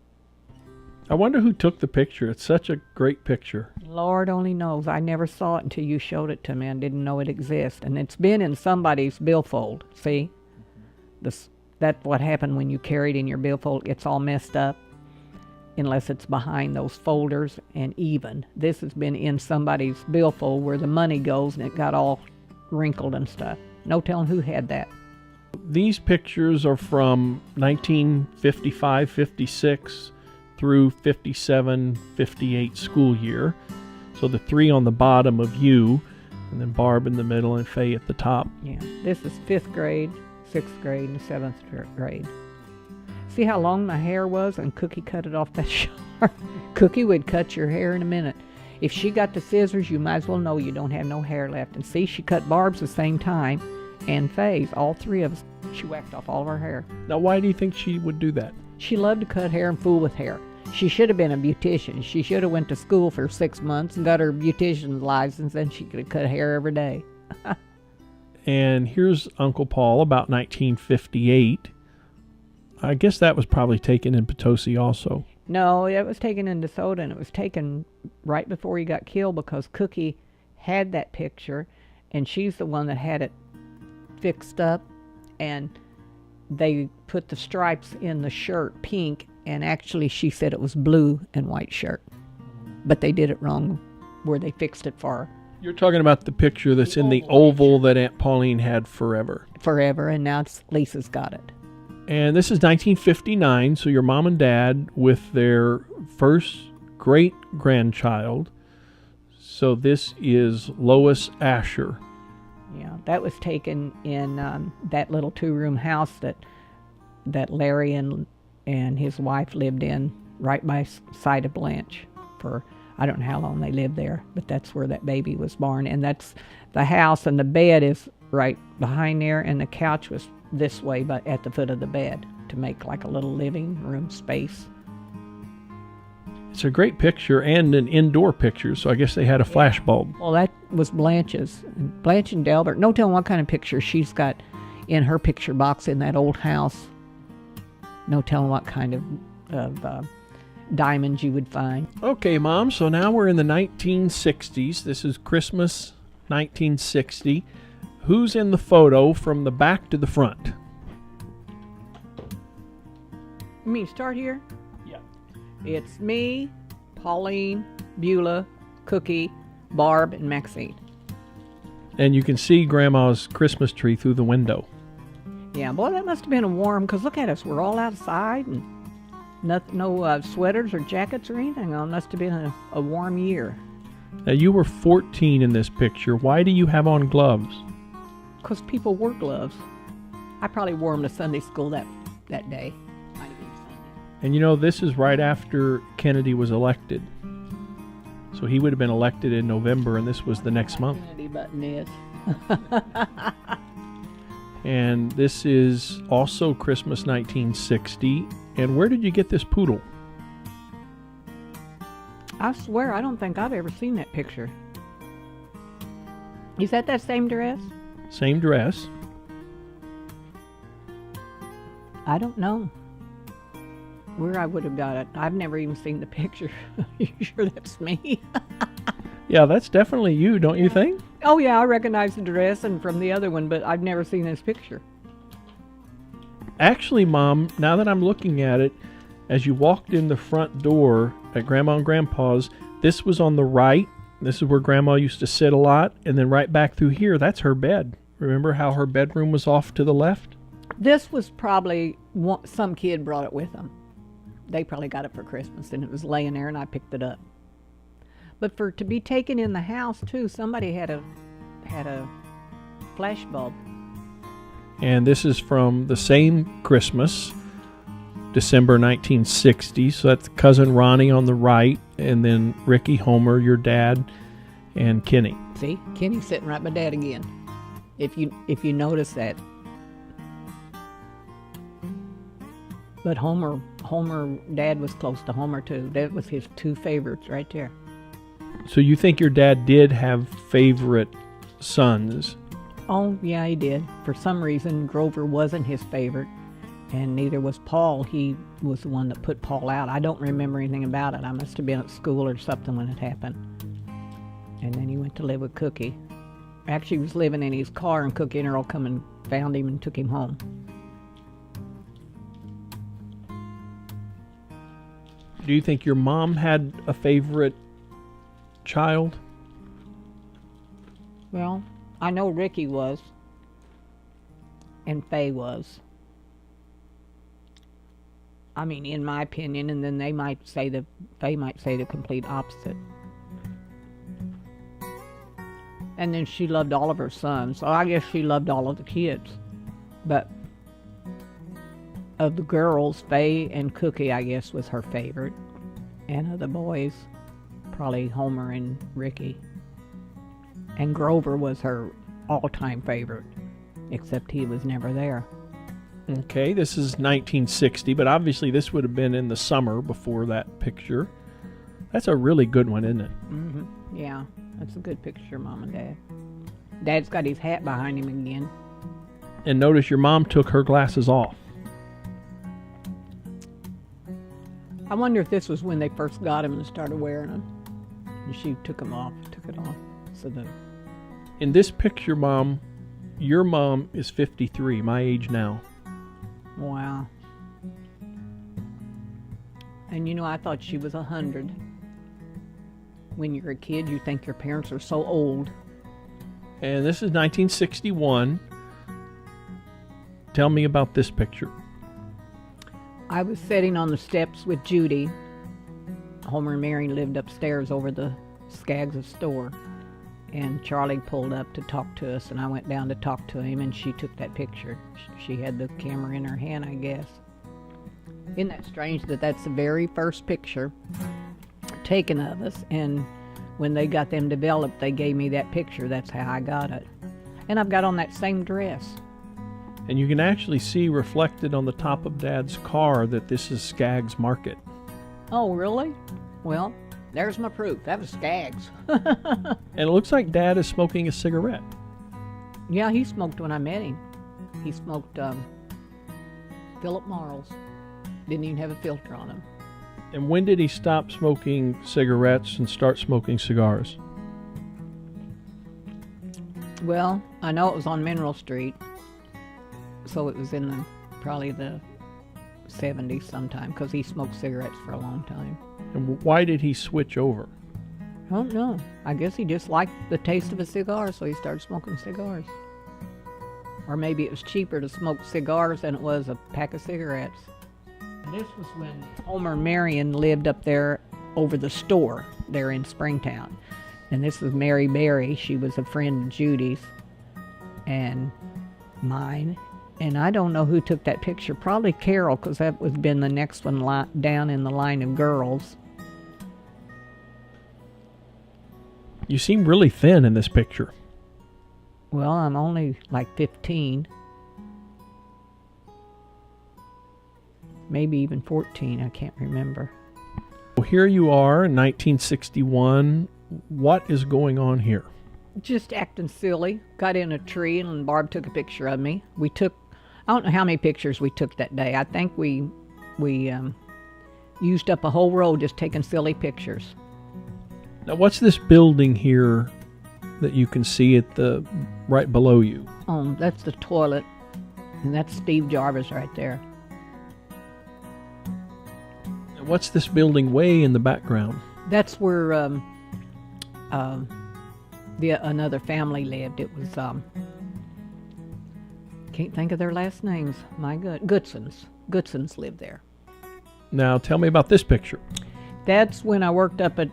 I wonder who took the picture. It's such a great picture. Lord only knows. I never saw it until you showed it to me. I didn't know it existed. And it's been in somebody's billfold. See? That's what happened when you carry it in your billfold. It's all messed up. Unless it's behind those folders and even. This has been in somebody's billfold where the money goes and it got all wrinkled and stuff. No telling who had that. These pictures are from 1955, 56 through 57, 58 school year. So the three on the bottom of you, and then Barb in the middle and Faye at the top. Yeah, this is 5th grade, 6th grade, and 7th grade. See how long my hair was? And Cookie cut it off that sharp. Cookie would cut your hair in a minute. If she got the scissors, you might as well know you don't have no hair left. And see, she cut Barb's the same time, and Faye's, all three of us. She whacked off all of her hair. Now, why do you think she would do that? She loved to cut hair and fool with hair. She should have been a beautician. She should have went to school for 6 months and got her beautician's license, and she could have cut hair every day. And here's Uncle Paul, about 1958. I guess that was probably taken in Potosi also. No, it was taken in DeSoto, and it was taken right before he got killed because Cookie had that picture, and she's the one that had it fixed up, and they put the stripes in the shirt pink, and actually she said it was blue and white shirt. But they did it wrong where they fixed it for her. You're talking about the picture that's in the oval that Aunt Pauline had forever. Forever, and now Lisa's got it. And this is 1959, so your mom and dad with their first great-grandchild. So this is Lois Asher. Yeah, that was taken in that little 2-room house that that Larry and his wife lived in right by side of Blanche for, I don't know how long they lived there, but that's where that baby was born. And that's the house, and the bed is right behind there, and the couch was this way, but at the foot of the bed to make like a little living room space. It's a great picture and an indoor picture, so I guess they had a flash bulb. Well, that was Blanche's. Blanche and Delbert, no telling what kind of picture she's got in her picture box in that old house. No telling what kind of diamonds you would find. Okay, Mom, so now we're in the 1960s. This is Christmas 1960. Who's in the photo from the back to the front? You mean start here? Yeah. It's me, Pauline, Beulah, Cookie, Barb, and Maxine. And you can see Grandma's Christmas tree through the window. Yeah, boy, that must have been a warm, because look at us, we're all outside, and no sweaters or jackets or anything on. Must have been a warm year. Now, you were 14 in this picture. Why do you have on gloves? Because people wore gloves. I probably wore them to Sunday school that day. And you know, this is right after Kennedy was elected. So he would have been elected in November, and this was the next month. Kennedy button is. And this is also Christmas 1960. And where did you get this poodle? I swear, I don't think I've ever seen that picture. Is that same dress? Same dress. I don't know where I would have got it. I've never even seen the picture. You sure that's me? Yeah, that's definitely you, don't you think? Oh yeah, I recognize the dress and from the other one, but I've never seen this picture. Actually, Mom, now that I'm looking at it, as you walked in the front door at Grandma and Grandpa's, this was on the right. This is where Grandma used to sit a lot. And then right back through here, that's her bed. Remember how her bedroom was off to the left? This was probably some kid brought it with them. They probably got it for Christmas, and it was laying there, and I picked it up. But for to be taken in the house too, somebody had a flash bulb. And this is from the same Christmas, December 1960. So that's cousin Ronnie on the right, and then Ricky, Homer, your dad, and Kenny. See, Kenny's sitting right by Dad again. If you notice that. But Homer, Dad was close to Homer too. That was his two favorites right there. So you think your dad did have favorite sons? Oh, yeah, he did. For some reason, Grover wasn't his favorite, and neither was Paul. He was the one that put Paul out. I don't remember anything about it. I must have been at school or something when it happened. And then he went to live with Cookie. Actually, he was living in his car, and Cookie and Earl come and found him and took him home. Do you think your mom had a favorite child? Well, I know Ricky was, and Faye was. I mean, in my opinion, and then Faye might say the complete opposite. And then she loved all of her sons, so I guess she loved all of the kids. But of the girls, Faye and Cookie, I guess, was her favorite. And of the boys, probably Homer and Ricky. And Grover was her all-time favorite, except he was never there. Okay, this is 1960, but obviously this would have been in the summer before that picture. That's a really good one, isn't it? Mm-hmm. Yeah, that's a good picture, Mom and Dad. Dad's got his hat behind him again. And notice your mom took her glasses off. I wonder if this was when they first got him and started wearing them. And she took it off. So in this picture, Mom, your mom is 53, my age now. Wow. And you know, I thought she was 100. When you're a kid, you think your parents are so old. And this is 1961. Tell me about this picture. I was sitting on the steps with Judy. Homer and Mary lived upstairs over the Skaggs' store. and Charlie pulled up to talk to us, and I went down to talk to him, and she took that picture. She had the camera in her hand, I guess. Isn't that strange that that's the very first picture taken of us, and when they got them developed, they gave me that picture. That's how I got it. And I've got on that same dress. And you can actually see reflected on the top of Dad's car that this is Skaggs Market. Oh, really? Well, there's my proof. That was Skaggs. And it looks like Dad is smoking a cigarette. Yeah, he smoked when I met him. He smoked Philip Morris. Didn't even have a filter on him. And when did he stop smoking cigarettes and start smoking cigars? Well, I know it was on Mineral Street, so it was in probably the 70s sometime, because he smoked cigarettes for a long time. And why did he switch over? I don't know. I guess he just liked the taste of a cigar, so he started smoking cigars. Or maybe it was cheaper to smoke cigars than it was a pack of cigarettes. This was when Homer and Marion lived up there over the store there in Springtown. And this was Mary Berry. She was a friend of Judy's and mine. And I don't know who took that picture. Probably Carol, because that would have been the next one down in the line of girls. You seem really thin in this picture. Well, I'm only like 15. Maybe even 14, I can't remember. Well, here you are in 1961. What is going on here? Just acting silly. Got in a tree and Barb took a picture of me. We took, I don't know how many pictures we took that day. I think we used up a whole row just taking silly pictures. Now, what's this building here that you can see at the right below you? Oh, that's the toilet, and that's Steve Jarvis right there. And what's this building way in the background? That's where another family lived. It was can't think of their last names. My God, Goodsons lived there. Now, tell me about this picture. That's when I worked up at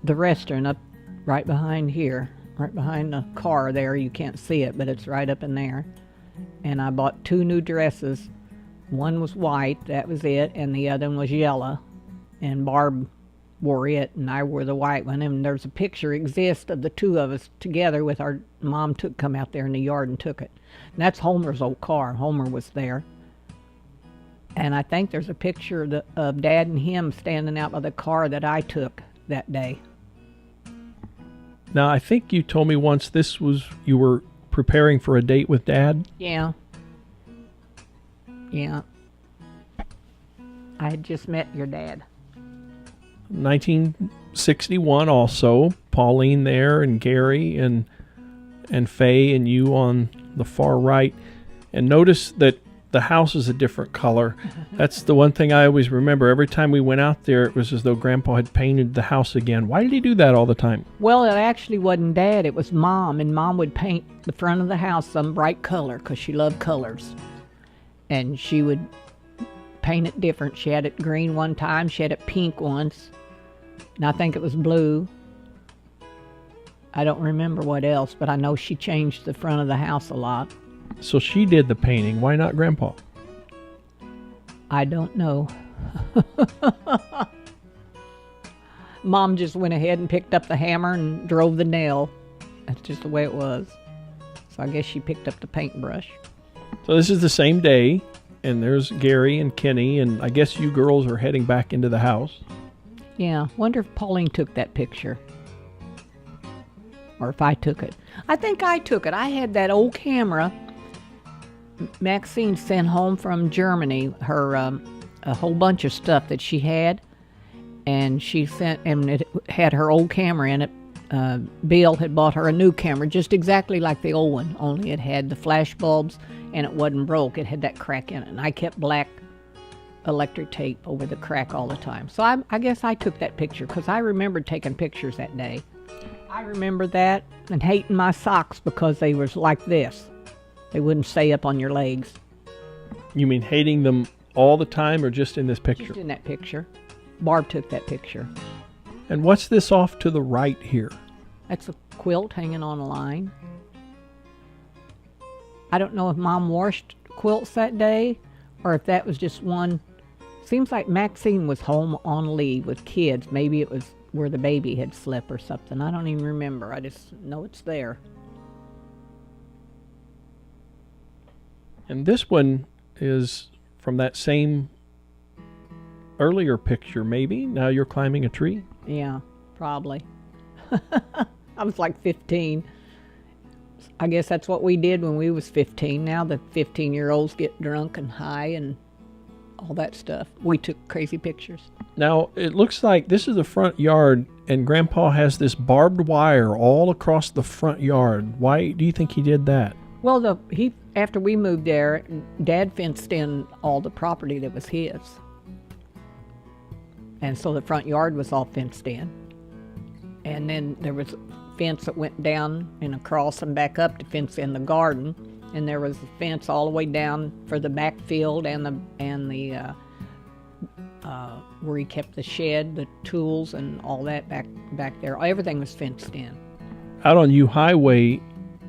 the restaurant up right behind here, right behind the car there. You can't see it, but it's right up in there. And I bought 2 new dresses. One was white, that was it, and the other one was yellow. And Barb wore it, and I wore the white one. And there's a picture exists of the 2 of us together with our mom come out there in the yard and took it. And that's Homer's old car. Homer was there. And I think there's a picture of Dad and him standing out by the car that I took that day. Now, I think you told me once you were preparing for a date with Dad. Yeah. Yeah. I had just met your dad. 1961 also. Pauline there and Gary and Faye and you on the far right. And notice that the house is a different color. That's the one thing I always remember. Every time we went out there, it was as though Grandpa had painted the house again. Why did he do that all the time? Well, it actually wasn't Dad. It was Mom. And Mom would paint the front of the house some bright color because she loved colors. And she would paint it different. She had it green one time. She had it pink once. And I think it was blue. I don't remember what else, but I know she changed the front of the house a lot. So she did the painting. Why not Grandpa? I don't know. Mom just went ahead and picked up the hammer and drove the nail. That's just the way it was. So I guess she picked up the paintbrush. So this is the same day, and there's Gary and Kenny, and I guess you girls are heading back into the house. Yeah, wonder if Pauline took that picture. Or if I took it. I think I took it. I had that old camera Maxine sent home from Germany, her a whole bunch of stuff that she had, and she sent, and it had her old camera in it. Bill had bought her a new camera, just exactly like the old one, only it had the flash bulbs and it wasn't broke. It had that crack in it, and I kept black electric tape over the crack all the time. So I guess I took that picture because I remembered taking pictures that day. I remember that and hating my socks because they was like this. They wouldn't stay up on your legs. You mean hating them all the time or just in this picture? Just in that picture. Barb took that picture. And what's this off to the right here? That's a quilt hanging on a line. I don't know if Mom washed quilts that day or if that was just one. Seems like Maxine was home on leave with kids. Maybe it was where the baby had slept or something. I don't even remember. I just know it's there. And this one is from that same earlier picture, maybe. Now you're climbing a tree. Yeah, probably. I was like 15. I guess that's what we did when we was 15. Now the 15-year-olds get drunk and high and all that stuff. We took crazy pictures. Now, it looks like this is the front yard, and Grandpa has this barbed wire all across the front yard. Why do you think he did that? Well, after we moved there, Dad fenced in all the property that was his. And so the front yard was all fenced in. And then there was a fence that went down and across and back up to fence in the garden. And there was a fence all the way down for the backfield and the where he kept the shed, the tools, and all that back there. Everything was fenced in. Out on U Highway,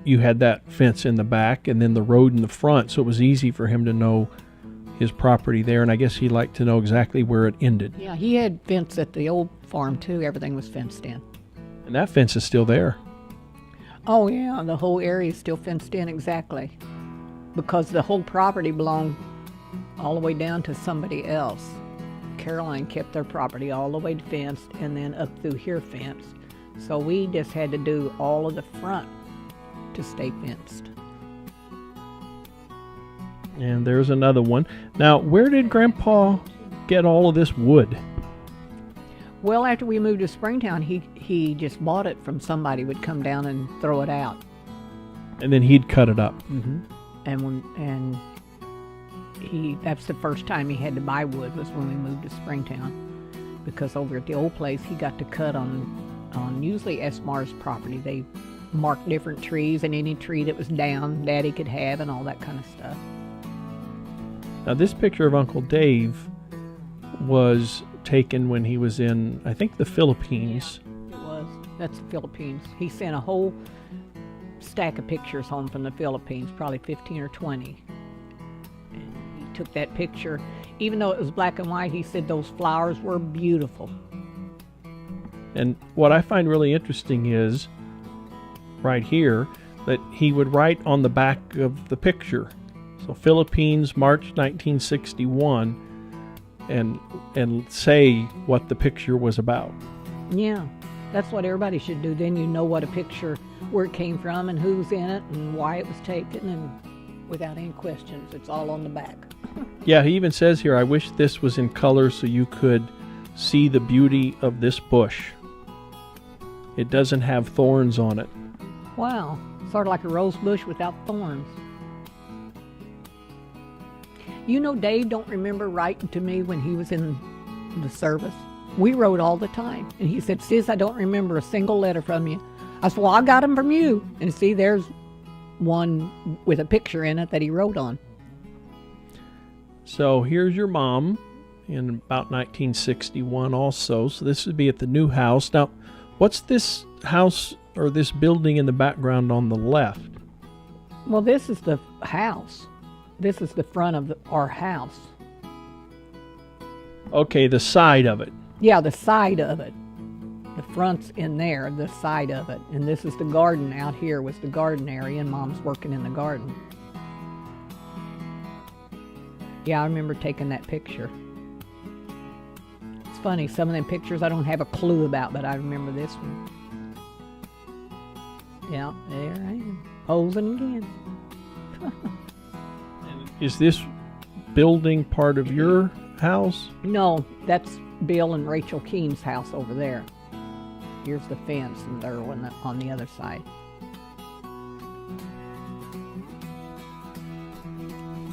you had that fence in the back and then the road in the front, so it was easy for him to know his property there, and I guess he liked to know exactly where it ended. Yeah, he had fence at the old farm too. Everything was fenced in. And that fence is still there. Oh yeah, the whole area is still fenced in, exactly. Because the whole property belonged all the way down to somebody else. Caroline kept their property all the way fenced and then up through here fenced. So we just had to do all of the front to stay fenced. And there's another one. Now, where did Grandpa get all of this wood? Well, after we moved to Springtown, he just bought it from somebody, would come down and throw it out. And then he'd cut it up. Mm-hmm. And that's the first time he had to buy wood was when we moved to Springtown, because over at the old place he got to cut on usually Esmar's property. They marked different trees, and any tree that was down Daddy could have and all that kind of stuff. Now, this picture of Uncle Dave was taken when he was in, I think, the Philippines. Yeah, it was. That's the Philippines. He sent a whole stack of pictures home from the Philippines, probably 15 or 20. And he took that picture. Even though it was black and white, he said those flowers were beautiful. And what I find really interesting is, right here, that he would write on the back of the picture. So Philippines, March 1961, and say what the picture was about. Yeah, that's what everybody should do. Then you know what a picture, where it came from and who's in it and why it was taken, and without any questions, it's all on the back. Yeah, he even says here, I wish this was in color so you could see the beauty of this bush. It doesn't have thorns on it. Wow, sort of like a rose bush without thorns. You know, Dave don't remember writing to me when he was in the service. We wrote all the time. And he said, Sis, I don't remember a single letter from you. I said, well, I got them from you. And see, there's one with a picture in it that he wrote on. So here's your mom in about 1961 also. So this would be at the new house. Now, what's this house or this building in the background on the left? Well, this is the house. This is the front of our house. Okay, the side of it. Yeah, the side of it. The front's in there, the side of it. And this is the garden out here, was the garden area, and Mom's working in the garden. Yeah, I remember taking that picture. It's funny, some of them pictures I don't have a clue about, but I remember this one. Yeah, there I am, posing again. Is this building part of your house? No, that's Bill and Rachel Keene's house over there. Here's the fence, and they're on the other side.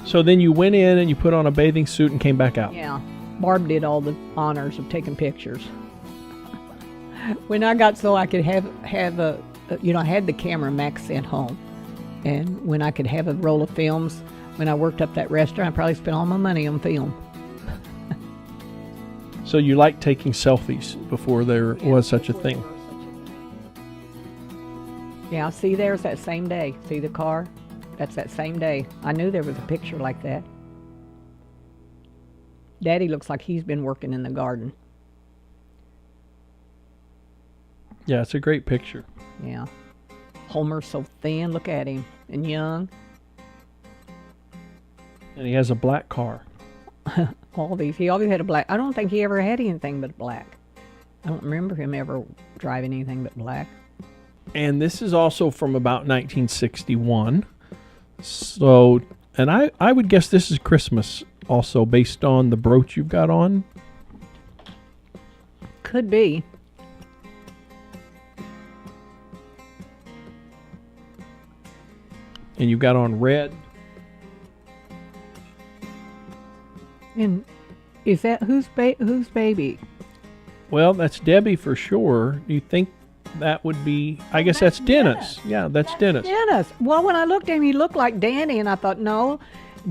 So then you went in and you put on a bathing suit and came back out. Yeah, Barb did all the honors of taking pictures. When I got so I could have a, I had the camera Max sent home, and when I could have a roll of films. When I worked up that restaurant, I probably spent all my money on film. So you liked taking selfies before there was such a thing. Yeah, see, there's that same day. See the car? That's that same day. I knew there was a picture like that. Daddy looks like he's been working in the garden. Yeah, it's a great picture. Yeah. Homer's so thin, look at him, and young. And he has a black car. He always had a black. I don't think he ever had anything but black. I don't remember him ever driving anything but black. And this is also from about 1961. So, and I would guess this is Christmas also, based on the brooch you've got on. Could be. And you've got on red. And is that whose baby? Well, that's Debbie for sure. Do you think that would be... I guess that's Dennis. Yeah, that's Dennis. Dennis. Well, when I looked at him, he looked like Danny, and I thought, no,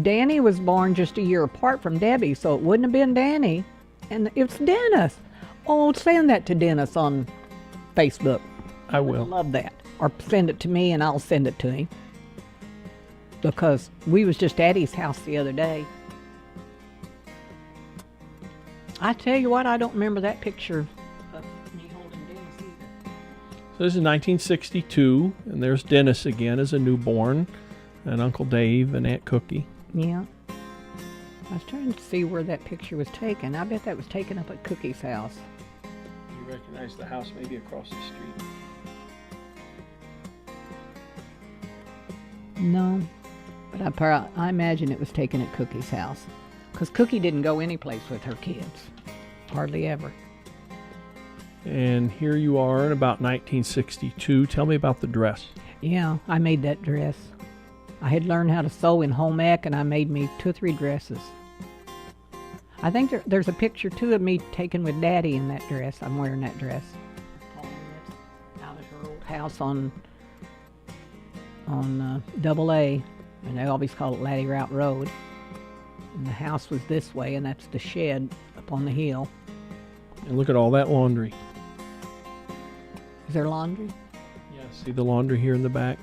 Danny was born just a year apart from Debbie, so it wouldn't have been Danny. And it's Dennis. Oh, send that to Dennis on Facebook. I will. I love that. Or send it to me, and I'll send it to him. Because we was just at his house the other day. I tell you what, I don't remember that picture of me holding Dennis either. So this is 1962, and there's Dennis again as a newborn, and Uncle Dave and Aunt Cookie. Yeah. I was trying to see where that picture was taken. I bet that was taken up at Cookie's house. You recognize the house maybe across the street? No, but I imagine it was taken at Cookie's house. Because Cookie didn't go any place with her kids. Hardly ever. And here you are in about 1962. Tell me about the dress. Yeah, I made that dress. I had learned how to sew in home ec, and I made me 2 or 3 dresses. I think there's a picture, too, of me taken with Daddy in that dress. I'm wearing that dress. Out at her old house on Double A, and they always call it Laddie Route Road. And the house was this way, and that's the shed up on the hill. And look at all that laundry. Is there laundry? Yeah, see the laundry here in the back?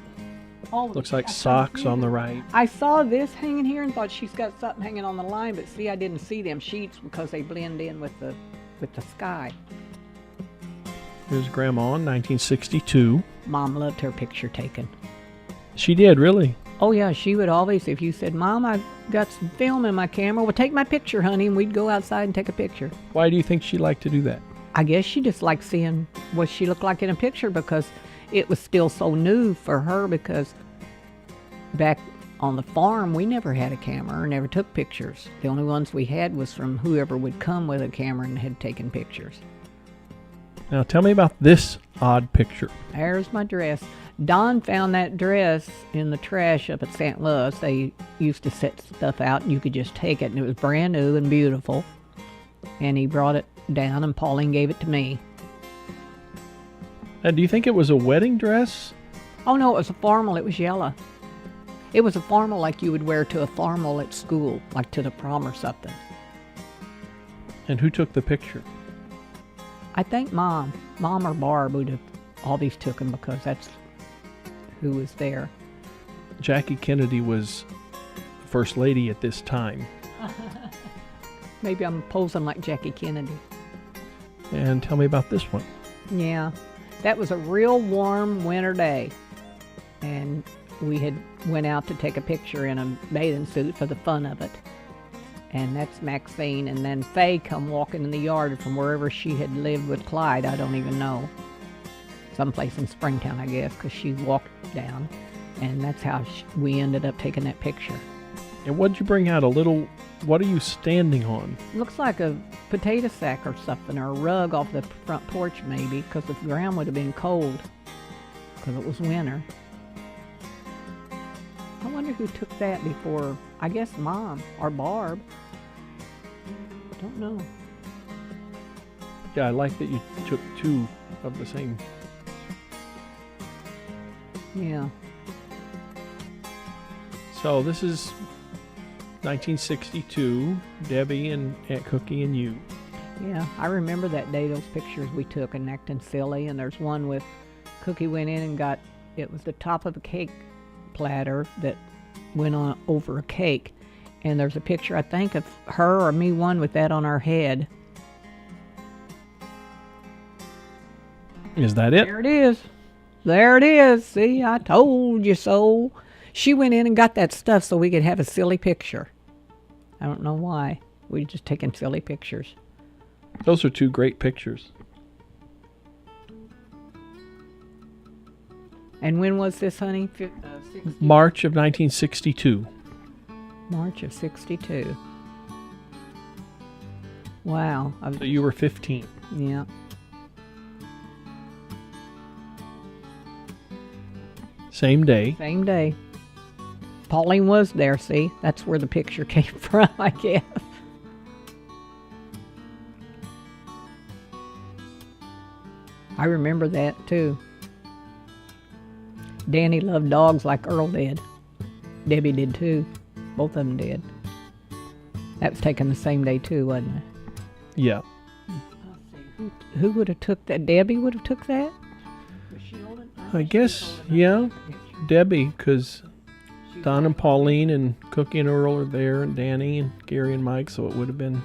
Oh, looks like socks on the right. I saw this hanging here and thought she's got something hanging on the line, but see, I didn't see them sheets because they blend in with the sky. Here's Grandma in 1962. Mom loved her picture taken. She did, really? Oh, yeah, she would always, if you said, Mom, I've got some film in my camera, well, take my picture, honey, and we'd go outside and take a picture. Why do you think she liked to do that? I guess she just liked seeing what she looked like in a picture because it was still so new for her, because back on the farm, we never had a camera or never took pictures. The only ones we had was from whoever would come with a camera and had taken pictures. Now, tell me about this odd picture. There's my dress. Don found that dress in the trash up at St. Louis. They used to set stuff out and you could just take it, and it was brand new and beautiful. And he brought it down, and Pauline gave it to me. Now, do you think it was a wedding dress? Oh, no, it was a formal. It was yellow. It was a formal like you would wear to a formal at school, like to the prom or something. And who took the picture? I think Mom or Barb would have always took them because that's who was there. Jackie Kennedy was First Lady at this time. Maybe I'm posing like Jackie Kennedy. And tell me about this one. Yeah, that was a real warm winter day. And we had went out to take a picture in a bathing suit for the fun of it. And that's Maxine. And then Faye come walking in the yard from wherever she had lived with Clyde. I don't even know. Someplace in Springtown, I guess, because she walked down. And that's how we ended up taking that picture. And what'd you bring out? What are you standing on? Looks like a potato sack or something, or a rug off the front porch maybe, because the ground would have been cold because it was winter. I wonder who took that before. I guess Mom or Barb. Don't know. Yeah, I like that you took two of the same. Yeah. So this is 1962, Debbie and Aunt Cookie and you. Yeah, I remember that day, those pictures we took and acting silly. And there's one with Cookie went in and got it was the top of a cake platter that went on over a cake. And there's a picture, I think, of her or me one with that on our head. Is that it? There it is. There it is. See, I told you so. She went in and got that stuff so we could have a silly picture. I don't know why. We just taking silly pictures. Those are two great pictures. And when was this, honey? March of 1962. March of 62. Wow. So you were 15. Yeah. Same day. Same day. Pauline was there, see? That's where the picture came from, I guess. I remember that, too. Danny loved dogs like Earl did. Debbie did, too. Both of them did. That was taken the same day, too, wasn't it? Yeah. Who would have took that? Debbie would have took that? Was she older? I guess, yeah. Debbie, because Don and Pauline and Cookie and Earl are there, and Danny and Gary and Mike, so it would have been,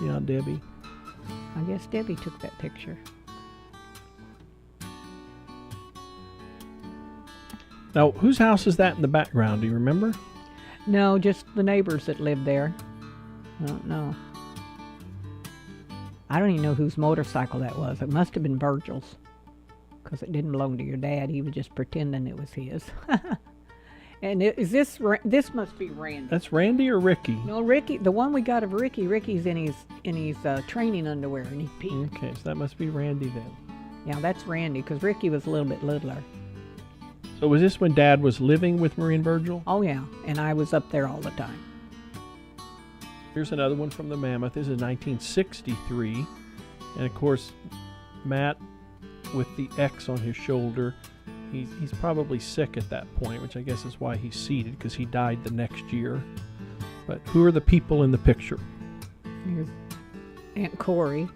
yeah, Debbie. I guess Debbie took that picture. Now, whose house is that in the background? Do you remember? No, just the neighbors that lived there. I don't know. I don't even know whose motorcycle that was. It must have been Virgil's, because it didn't belong to your dad. He was just pretending it was his. And this must be Randy. That's Randy or Ricky? No, Ricky. The one we got of Ricky. Ricky's in his training underwear, and he peed. Okay, so that must be Randy then. Yeah, that's Randy, because Ricky was a little bit littler. So was this when Dad was living with Marie and Virgil? Oh yeah, and I was up there all the time. Here's another one from the Mammoth. This is 1963. And of course, Matt with the X on his shoulder. He's probably sick at that point, which I guess is why he's seated, because he died the next year. But who are the people in the picture? Here's Aunt Corey.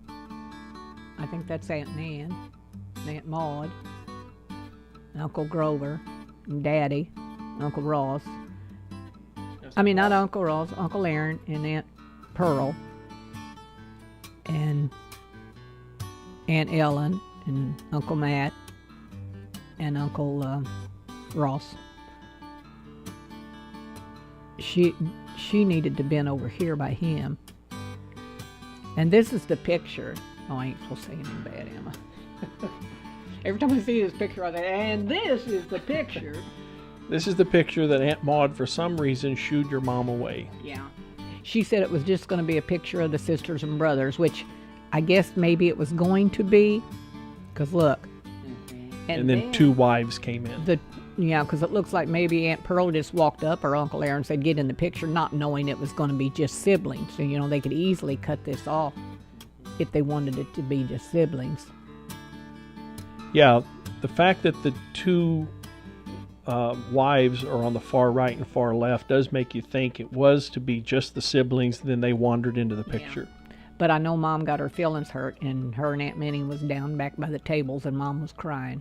I think that's Aunt Nan, Aunt Maud, Uncle Grover, and Daddy, Uncle Ross. I mean, not Uncle Ross, Uncle Aaron, and Aunt Pearl, and Aunt Ellen, and Uncle Matt, and Uncle Ross. She needed to been over here by him. And this is the picture. Oh, I ain't supposed to say anything bad, am I? Every time I see this picture, I say, and this is the picture. This is the picture that Aunt Maud, for some reason, shooed your mom away. Yeah. She said it was just going to be a picture of the sisters and brothers, which I guess maybe it was going to be. Because look. And then two wives came in. Yeah, because it looks like maybe Aunt Pearl just walked up, or Uncle Aaron said, get in the picture, not knowing it was going to be just siblings. So, they could easily cut this off if they wanted it to be just siblings. Yeah, the fact that the two wives are on the far right and far left does make you think it was to be just the siblings, then they wandered into the picture. Yeah. But I know Mom got her feelings hurt, and her and Aunt Minnie was down back by the tables, and Mom was crying.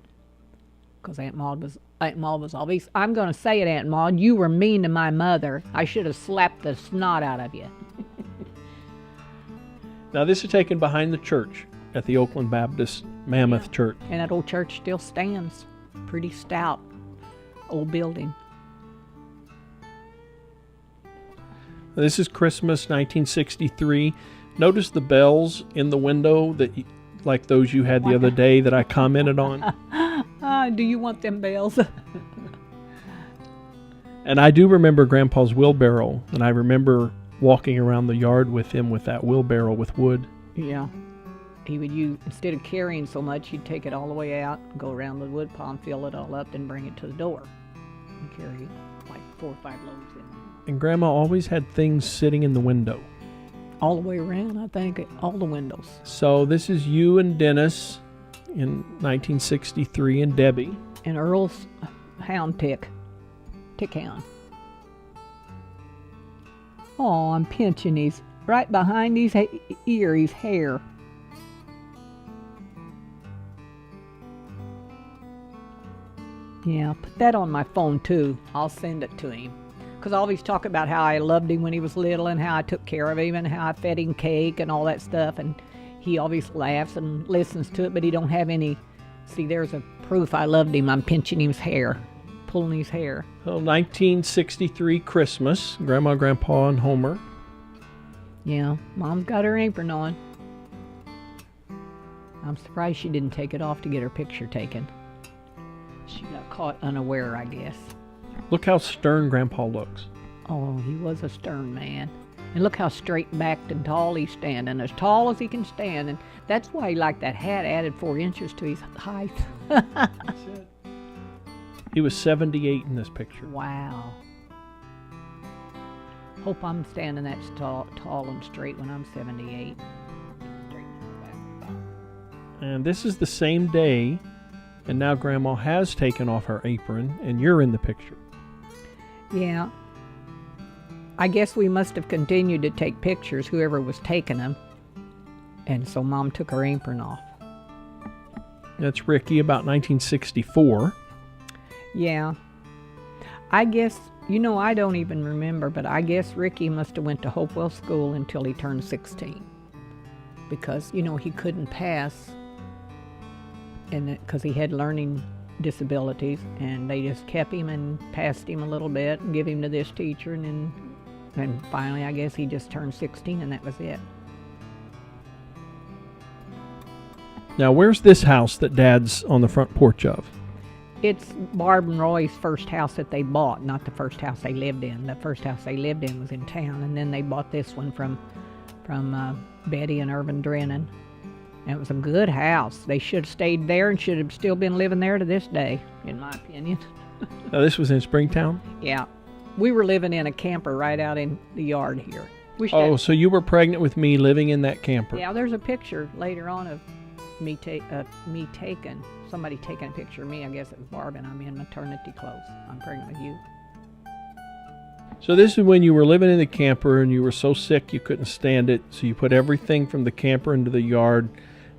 Because Aunt Maud was always, I'm going to say it, Aunt Maud, you were mean to my mother. I should have slapped the snot out of you. Now, this is taken behind the church at the Oakland Baptist Mammoth Church. And that old church still stands. Pretty stout old building. This is Christmas 1963. Notice the bells in the window, like those you had the other day that I commented on. Do you want them bells? And I do remember Grandpa's wheelbarrow, and I remember walking around the yard with him with that wheelbarrow with wood. Yeah. He would use, instead of carrying so much, he'd take it all the way out, go around the wood pile, fill it all up, then bring it to the door and carry like 4 or 5 loads in. And Grandma always had things sitting in the window. All the way around, I think, all the windows. So this is you and Dennis in 1963, and Debbie. And Earl's hound tick hound. Oh, I'm pinching his, right behind his ear, his hair. Yeah, put that on my phone too. I'll send it to him. Because I always talk about how I loved him when he was little and how I took care of him and how I fed him cake and all that stuff. And he always laughs and listens to it, but he don't have any. See, there's a proof I loved him. I'm pinching his hair, pulling his hair. Well, 1963 Christmas, Grandma, Grandpa, and Homer. Yeah, Mom's got her apron on. I'm surprised she didn't take it off to get her picture taken. She got caught unaware, I guess. Look how stern Grandpa looks. Oh, he was a stern man. And look how straight-backed and tall he's standing, as tall as he can stand. And that's why he liked that hat, added 4 inches to his height. He was 78 in this picture. Wow. Hope I'm standing that tall and straight when I'm 78. And this is the same day, and now Grandma has taken off her apron, and you're in the picture. Yeah. I guess we must have continued to take pictures, whoever was taking them. And so Mom took her apron off. That's Ricky, about 1964. Yeah. I guess, I don't even remember, but I guess Ricky must have went to Hopewell School until he turned 16. Because, he couldn't pass because he had learning disabilities, and they just kept him and passed him a little bit and give him to this teacher, and finally I guess he just turned 16 and that was it. Now, where's this house that Dad's on the front porch of? It's Barb and Roy's first house that they bought, not the first house they lived in. The first house they lived in was in town, and then they bought this one from Betty and Irvin Drennan. And it was a good house. They should have stayed there and should have still been living there to this day, in my opinion. Now, this was in Springtown? Yeah. We were living in a camper right out in the yard here. So you were pregnant with me living in that camper? Yeah, there's a picture later on of somebody taking a picture of me. I guess it was Barb, and I'm in maternity clothes. I'm pregnant with you. So this is when you were living in the camper and you were so sick you couldn't stand it, so you put everything from the camper into the yard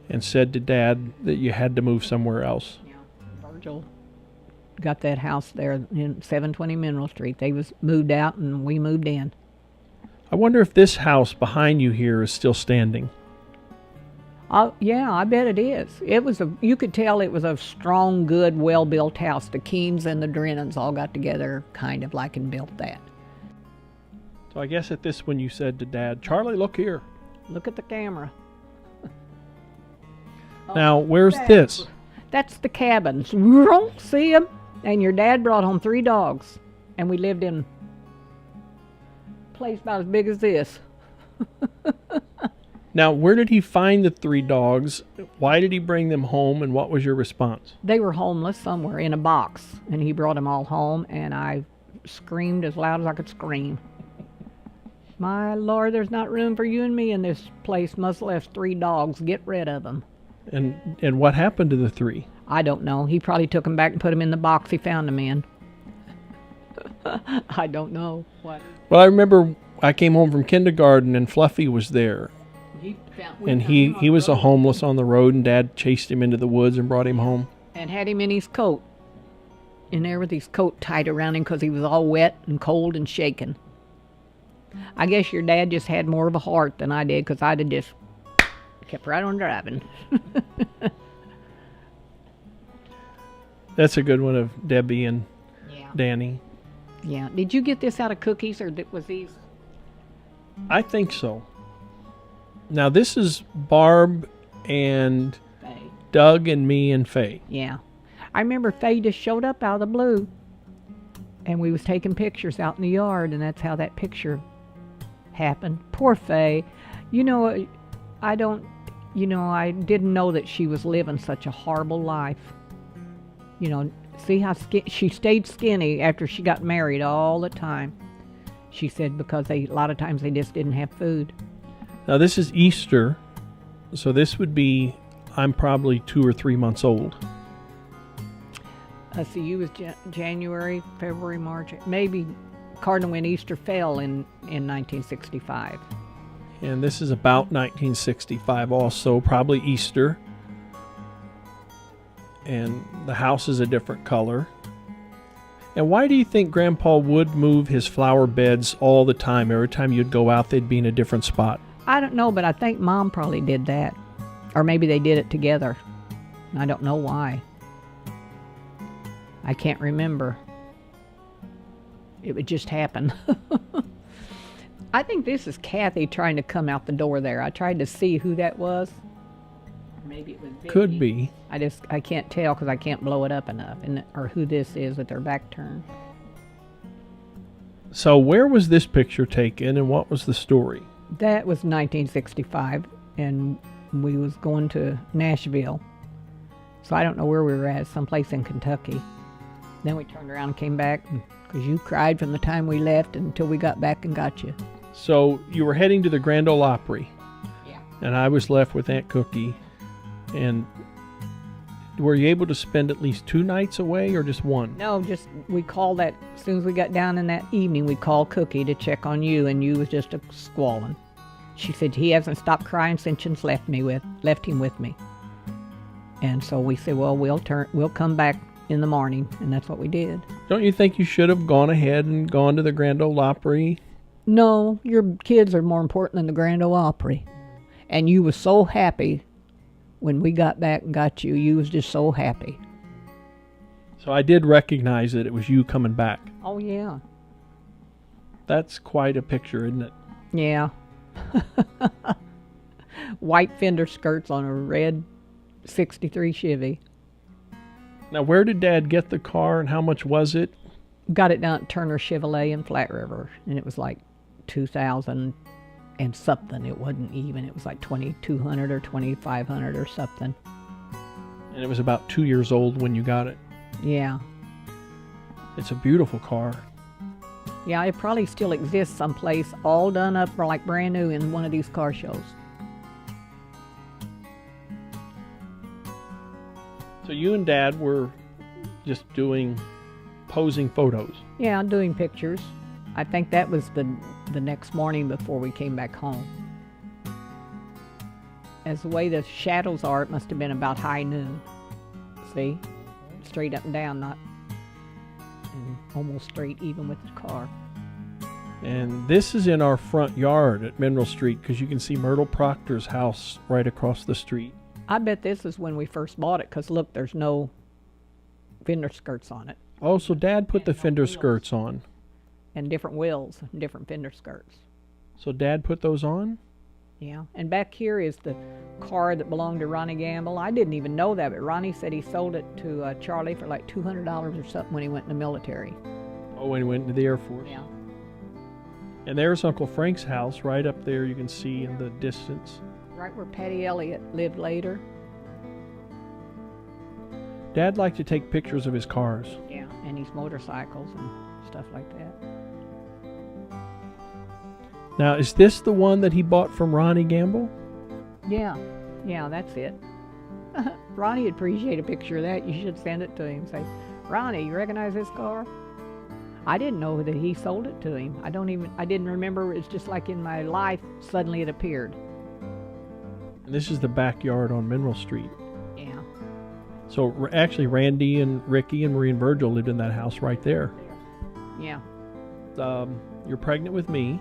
and said to Dad that you had to move somewhere else. Yeah, Virgil got that house there in 720 Mineral Street. They was moved out and we moved in. I wonder if this house behind you here is still standing. Yeah, I bet it is. You could tell it was a strong, good, well-built house. The Keens and the Drennans all got together kind of like and built that. So I guess at this one you said to Dad, Charlie, look here. Look at the camera. Now, where's this? That's the cabins. See them? And your dad brought home 3 dogs. And we lived in a place about as big as this. Now, where did he find the 3 dogs? Why did he bring them home, and what was your response? They were homeless somewhere in a box, and he brought them all home, and I screamed as loud as I could scream. My Lord, there's not room for you and me in this place. Must left 3 dogs. Get rid of them. And what happened to the 3? I don't know. He probably took them back and put them in the box he found them in. I don't know. What? Well, I remember I came home from kindergarten and Fluffy was there. He was a homeless on the road, and Dad chased him into the woods and brought him home. And had him in his coat. In there with his coat tied around him because he was all wet and cold and shaking. I guess your dad just had more of a heart than I did, because I'd have just kept right on driving. That's a good one of Debbie and Danny. Yeah. Did you get this out of cookies, or was these? I think so. Now, this is Barb and Faye. Doug and me and Faye. Yeah. I remember Faye just showed up out of the blue, and we was taking pictures out in the yard, and that's how that picture happened. Poor Faye. I didn't know that she was living such a horrible life. See how she stayed skinny after she got married all the time. She said because a lot of times they just didn't have food. Now, this is Easter, so this would be, I'm probably 2 or 3 months old. So you was January, February, March, maybe Cardinal when Easter fell in 1965. And this is about 1965 also, probably Easter. And the house is a different color. And why do you think Grandpa would move his flower beds all the time? Every time you'd go out, they'd be in a different spot. I don't know, but I think Mom probably did that. Or maybe they did it together. I don't know why. I can't remember. It would just happen. I think this is Kathy trying to come out the door there. I tried to see who that was. Maybe it was Vicky. Could be. I can't tell because I can't blow it up enough, or who this is with their back turned. So where was this picture taken, and what was the story? That was 1965, and we was going to Nashville. So I don't know where we were at, someplace in Kentucky. Then we turned around and came back, because you cried from the time we left until we got back and got you. So you were heading to the Grand Ole Opry. Yeah. And I was left with Aunt Cookie. And were you able to spend at least 2 nights away or just one? No, just we called that, as soon as we got down in that evening, we called Cookie to check on you, and you was just a squalling. She said he hasn't stopped crying since you left him with me. And so we said, well, we'll come back in the morning, and that's what we did. Don't you think you should have gone ahead and gone to the Grand Ole Opry? No, your kids are more important than the Grand Ole Opry. And you was so happy when we got back and got you. You was just so happy. So I did recognize that it was you coming back. Oh, yeah. That's quite a picture, isn't it? Yeah. White fender skirts on a red 63 Chevy. Now, where did Dad get the car, and how much was it? Got it down at Turner Chevrolet in Flat River, and it was like 2,000 and something. It wasn't even. It was like 2,200 or 2,500 or something. And it was about 2 years old when you got it. Yeah. It's a beautiful car. Yeah, it probably still exists someplace, all done up for like brand new in one of these car shows. So you and Dad were just doing posing photos. Yeah, I'm doing pictures. I think that was the next morning before we came back home. As the way the shadows are, it must have been about high noon. See? Straight up and down, not and almost straight even with the car. And this is in our front yard at Mineral Street, because you can see Myrtle Proctor's house right across the street. I bet this is when we first bought it, because look, there's no fender skirts on it. Oh, so Dad put the fender skirts on. And different wheels and different fender skirts. So Dad put those on? Yeah. And back here is the car that belonged to Ronnie Gamble. I didn't even know that, but Ronnie said he sold it to Charlie for like $200 or something when he went in the military. Oh, when he went into the Air Force. Yeah. And there's Uncle Frank's house right up there, you can see in the distance. Right where Patty Elliott lived later. Dad liked to take pictures of his cars. Yeah, and his motorcycles and stuff like that. Now, is this the one that he bought from Ronnie Gamble? Yeah, that's it. Ronnie would appreciate a picture of that. You should send it to him. Say, Ronnie, you recognize this car? I didn't know that he sold it to him. I didn't remember. It's just like in my life, suddenly it appeared. And this is the backyard on Mineral Street. Yeah. So actually, Randy and Ricky and Marie and Virgil lived in that house right there. Yeah. You're pregnant with me.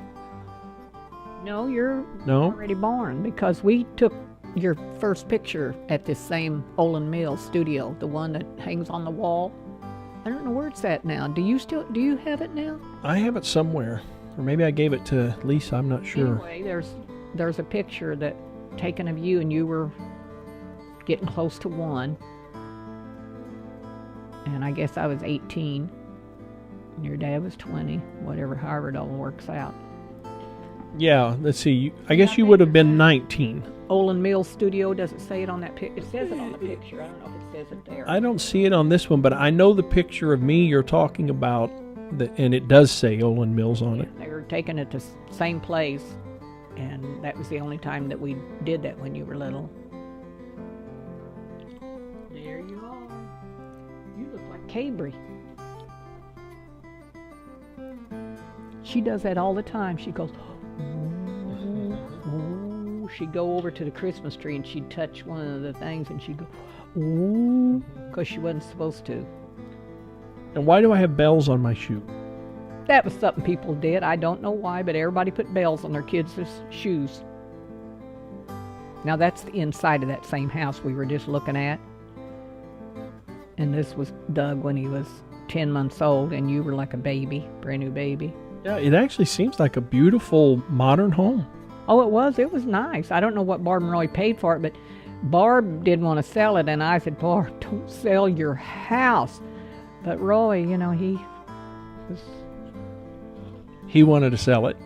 No, you're No? already born, because we took your first picture at this same Olin Mills studio, the one that hangs on the wall. I don't know where it's at now. Do you have it now? I have it somewhere. Or maybe I gave it to Lisa, I'm not sure. Anyway, there's a picture that taken of you, and you were getting close to 1. And I guess I was 18. And your dad was 20, however it all works out. Yeah, let's see. I guess you would have been 19. Olin Mills Studio, does it say it on that picture? It says it on the picture. I don't know if it says it there. I don't see it on this one, but I know the picture of me you're talking about, and it does say Olin Mills on it. They were taking it to the same place, and that was the only time that we did that when you were little. There you are. You look like Cabry. She does that all the time. She goes, ooh. She'd go over to the Christmas tree and she'd touch one of the things and she'd go, ooh, because she wasn't supposed to. And why do I have bells on my shoe? That was something people did. I don't know why, but everybody put bells on their kids' shoes. Now that's the inside of that same house we were just looking at. And this was Doug when he was 10 months old, and you were like a baby, brand new baby. Yeah, it actually seems like a beautiful modern home. Oh, it was. It was nice. I don't know what Barb and Roy paid for it, but Barb didn't want to sell it, and I said, Barb, don't sell your house. But Roy, you know, he wanted to sell it.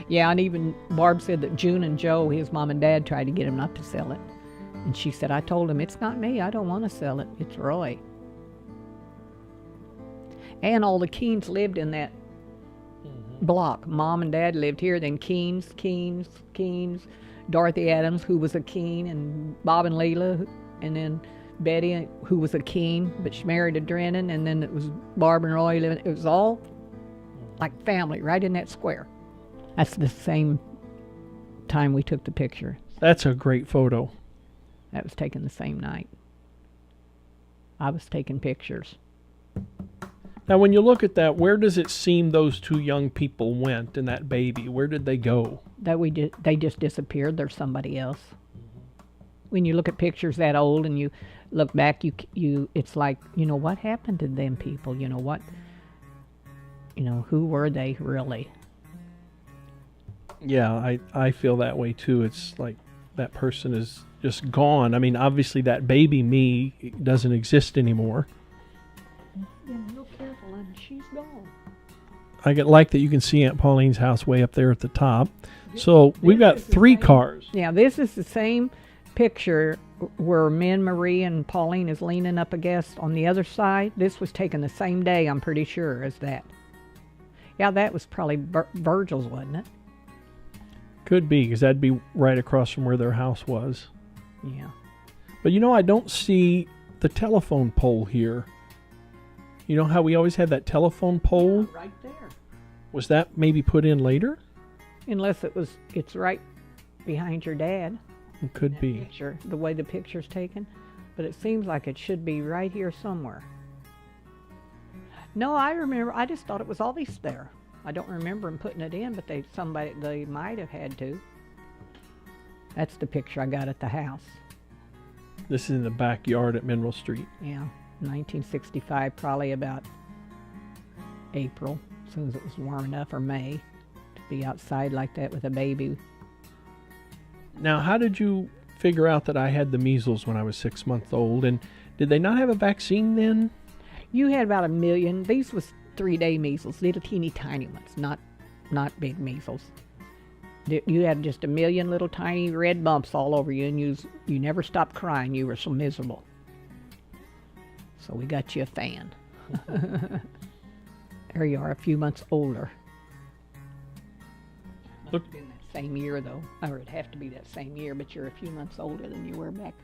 Yeah, and even Barb said that June and Joe, his mom and dad, tried to get him not to sell it. And she said, I told him, it's not me. I don't want to sell it. It's Roy. And all the Keens lived in that block. Mom and Dad lived here. Then Keens, Dorothy Adams, who was a Keen, and Bob and Leila, and then Betty, who was a Keen, but she married a Drennan, and then it was Barb and Roy living. It was all like family right in that square. That's the same time we took the picture. That's a great photo. That was taken the same night. I was taking pictures. Now, when you look at that, where does it seem those two young people went and that baby? Where did they go? They just disappeared. There's somebody else. When you look at pictures that old and you look back, it's like, you know, what happened to them people? You know what? You know, who were they really? Yeah, I feel that way too. It's like that person is just gone. I mean, obviously that baby me doesn't exist anymore. Yeah, real careful, and she's gone. I like that you can see Aunt Pauline's house way up there at the top. So we've got 3 cars. Yeah, this is the same picture where me and Marie and Pauline is leaning up against on the other side. This was taken the same day, I'm pretty sure, as that. Yeah, that was probably Virgil's, wasn't it? Could be, because that'd be right across from where their house was. Yeah. But you know, I don't see the telephone pole here. You know how we always had that telephone pole? Right there. Was that maybe put in later? Unless it's right behind your dad. It could be. Picture, the way the picture's taken. But it seems like it should be right here somewhere. No, I remember. I just thought it was always there. I don't remember them putting it in, but they might have had to. That's the picture I got at the house. This is in the backyard at Mineral Street. Yeah, 1965, probably about April, as soon as it was warm enough, or May, to be outside like that with a baby. Now, how did you figure out that I had the measles when I was 6 months old? And did they not have a vaccine then? You had about 1 million. These was 3-day measles, little teeny tiny ones, not big measles. You had just 1 million little tiny red bumps all over you, and you never stopped crying. You were so miserable. So we got you a fan. There you are, a few months older. Look, Must have been that same year, though. Or it'd have to be that same year, but you're a few months older than you were back.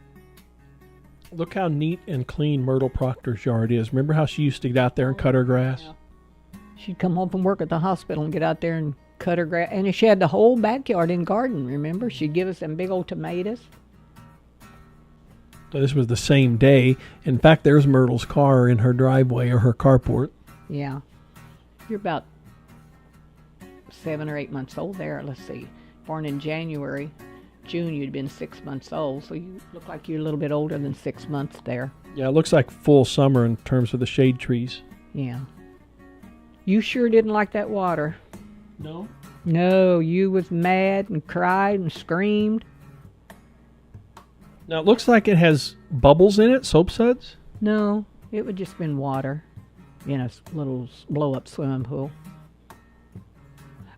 look how neat and clean Myrtle Proctor's yard is. Remember how she used to get out there and cut her grass? Yeah. She'd come home from work at the hospital and get out there and cut her grass. And she had the whole backyard and garden, remember? She'd give us them big old tomatoes. So this was the same day. In fact, there's Myrtle's car in her driveway or her carport. Yeah. You're about 7 or 8 months old there. Let's see. Born in January. June, you'd been 6 months old. So you look like you're a little bit older than 6 months there. Yeah, it looks like full summer in terms of the shade trees. Yeah. You sure didn't like that water. No? No, you was mad and cried and screamed. Now, it looks like it has bubbles in it, soap suds. No, it would just been water in a little blow-up swimming pool.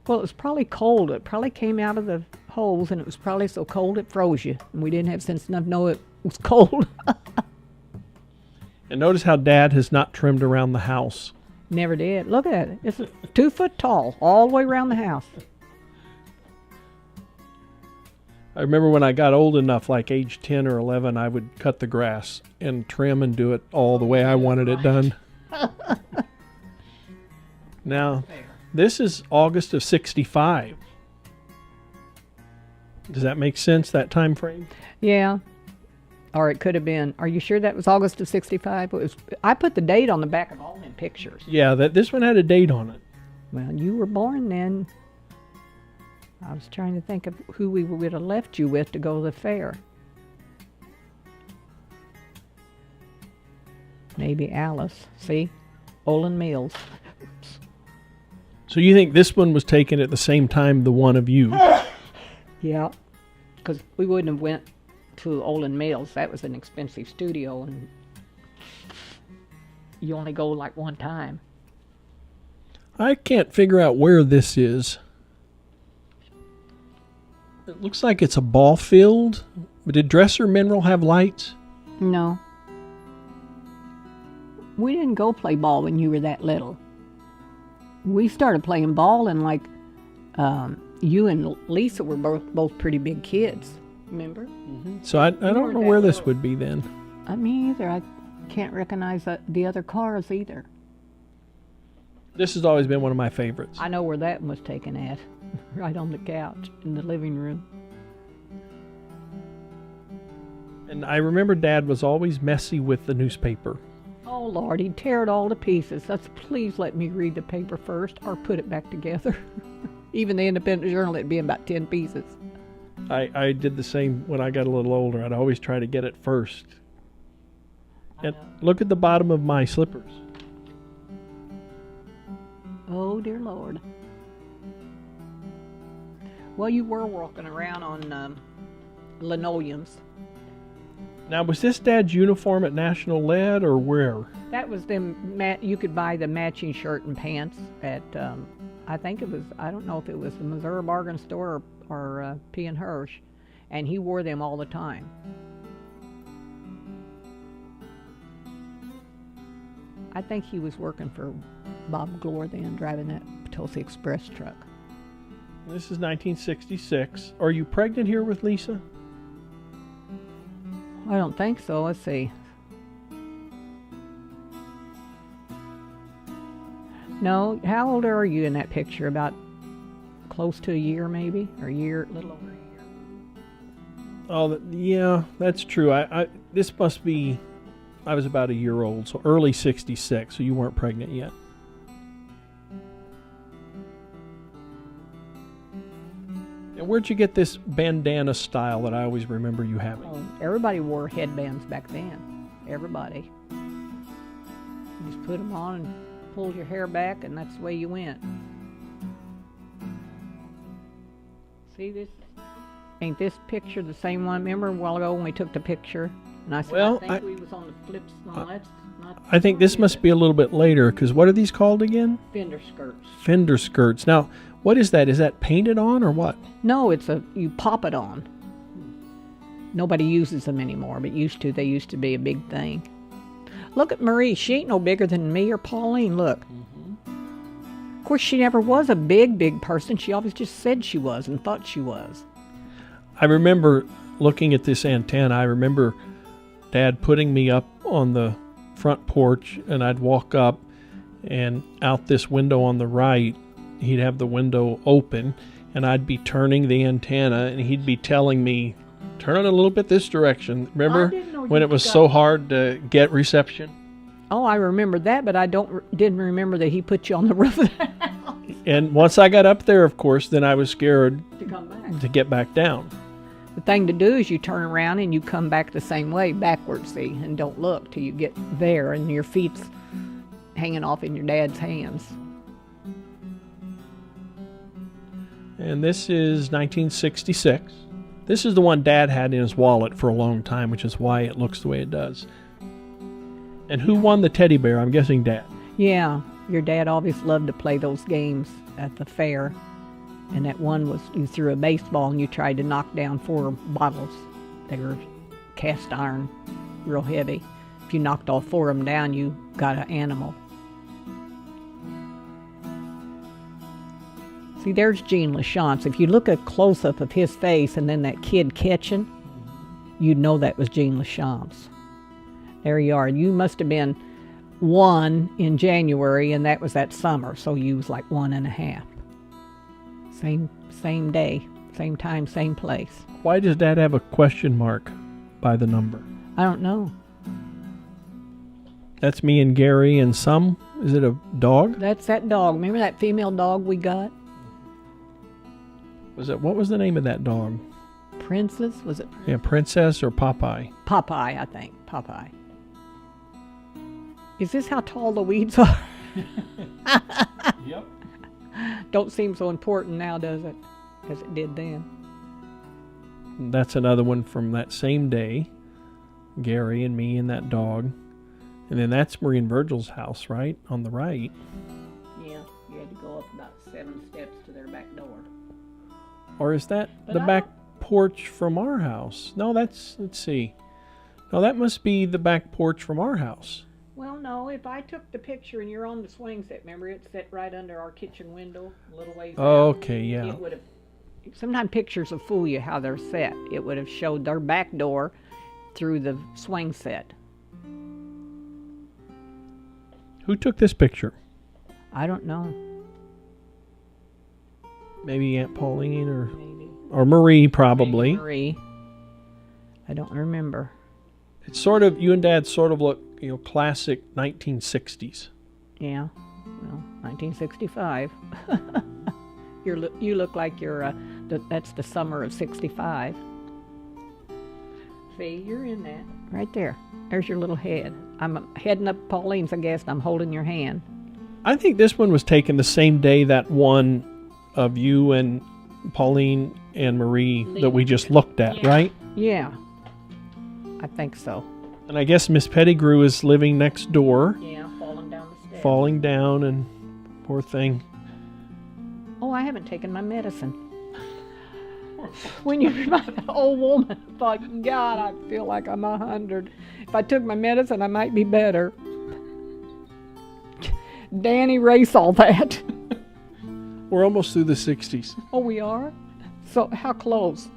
Well, it was probably cold. It probably came out of the holes, and it was probably so cold it froze you. And we didn't have sense enough to know it was cold. And notice how Dad has not trimmed around the house. Never did. Look at it. It's 2 foot tall all the way around the house. I remember when I got old enough, like age 10 or 11, I would cut the grass and trim and do it all the way I wanted it done. Now, this is August of 65. Does that make sense, that time frame? Yeah. Or it could have been, are you sure that was August of 65? It was, I put the date on the back of all them pictures. Yeah, this one had a date on it. Well, you were born then. I was trying to think of who we would have left you with to go to the fair. Maybe Alice. See? Olin Mills. So you think this one was taken at the same time the one of you? Yeah. Because we wouldn't have went to Olin Mills. That was an expensive studio, and you only go like one time. I can't figure out where this is. It looks like it's a ball field. But did Dresser Mineral have lights? No. We didn't go play ball when you were that little. We started playing ball and like you and Lisa were both pretty big kids. Remember? So I don't know where this would be then. Me either. I can't recognize the other cars either. This has always been one of my favorites. I know where that one was taken at. Right on the couch in the living room. And I remember Dad was always messy with the newspaper. Oh, Lord, he'd tear it all to pieces. That's, please let me read the paper first or put it back together. Even the Independent Journal, it'd be about 10 pieces. I did the same when I got a little older. I'd always try to get it first. And look at the bottom of my slippers. Oh, dear Lord. Well, you were walking around on linoleums. Now, was this Dad's uniform at National Lead or where? That was them. You could buy the matching shirt and pants at, I think it was, I don't know if it was the Missouri Bargain Store or P and Hirsch, and he wore them all the time. I think he was working for Bob Glore then, driving that Potosi Express truck. This is 1966. Are you pregnant here with Lisa? I don't think so. Let's see. No, how old are you in that picture? About close to a year, maybe? Or a year, a little over a year. Oh, yeah, that's true. This must be, I was about a year old, so early 66, so you weren't pregnant yet. And where'd you get this bandana style that I always remember you having? Oh, everybody wore headbands back then. Everybody. You just put them on and pulled your hair back, and that's the way you went. See this? Ain't this picture the same one? Remember a while ago when we took the picture? And I said, well, I think we was on the flips. No, that's not. I think this must be a little bit later, because what are these called again? Fender skirts. Fender skirts. Now, what is that? Is that painted on or what? No, you pop it on. Nobody uses them anymore, but used to. They used to be a big thing. Look at Marie. She ain't no bigger than me or Pauline. Look. Of course, she never was a big person. She always just said she was and thought she was. I remember looking at this antenna. I remember Dad putting me up on the front porch, and I'd walk up, and out this window on the right, he'd have the window open, and I'd be turning the antenna, and he'd be telling me, turn it a little bit this direction. Remember when it was so hard to get reception? Oh, I remember that, but I didn't remember that he put you on the roof of the house. And once I got up there, of course, then I was scared to come back. To get back down. The thing to do is you turn around and you come back the same way, backwards, see, and don't look till you get there and your feet's hanging off in your dad's hands. And this is 1966. This is the one Dad had in his wallet for a long time, which is why it looks the way it does. And who won the teddy bear? I'm guessing Dad. Yeah, your dad always loved to play those games at the fair. And that one was you threw a baseball and you tried to knock down 4 bottles. They were cast iron, real heavy. If you knocked all 4 of them down, you got an animal. See, there's Gene LaChance. If you look at a close-up of his face and then that kid catching, you'd know that was Gene LaChance. There you are. You must have been 1 in January, and that was that summer, so you was like 1.5. Same day, same time, same place. Why does Dad have a question mark by the number? I don't know. That's me and Gary and some. Is it a dog? That's that dog. Remember that female dog we got? What was the name of that dog? Princess? Was it Yeah, Princess or Popeye? Popeye, I think. Popeye. Is this how tall the weeds are? Yep. Don't seem so important now, does it? As it did then. That's another one from that same day. Gary and me and that dog. And then that's Marie and Virgil's house, right? On the right. Yeah, you had to go up about 7 steps to their back door. Or is that But the I back porch from our house? No, let's see. No, that must be the back porch from our house. Well, no, if I took the picture and you're on the swing set, remember it set right under our kitchen window, a little ways out. Okay, yeah. It would have. Sometimes pictures will fool you how they're set. It would have showed their back door through the swing set. Who took this picture? I don't know. Maybe Aunt Pauline Maybe. or Marie, probably. Marie. I don't remember. It's sort of, you and Dad sort of look, classic 1960s. Yeah. Well, 1965. You look like you're. That's the summer of '65. See, you're in that right there. There's your little head. I'm heading up Pauline's, I guess, and I'm holding your hand. I think this one was taken the same day that one of you and Pauline and Marie that we just looked at, Yeah. right? Yeah. I think so. And I guess Miss Pettigrew is living next door, Yeah, falling down the stairs. falling down, and poor thing. Oh, I haven't taken my medicine. When you remind that old woman, I thought, God, I feel like I'm 100. If I took my medicine, I might be better. Dan, erase all that. We're almost through the 60s. Oh, we are? So, how close?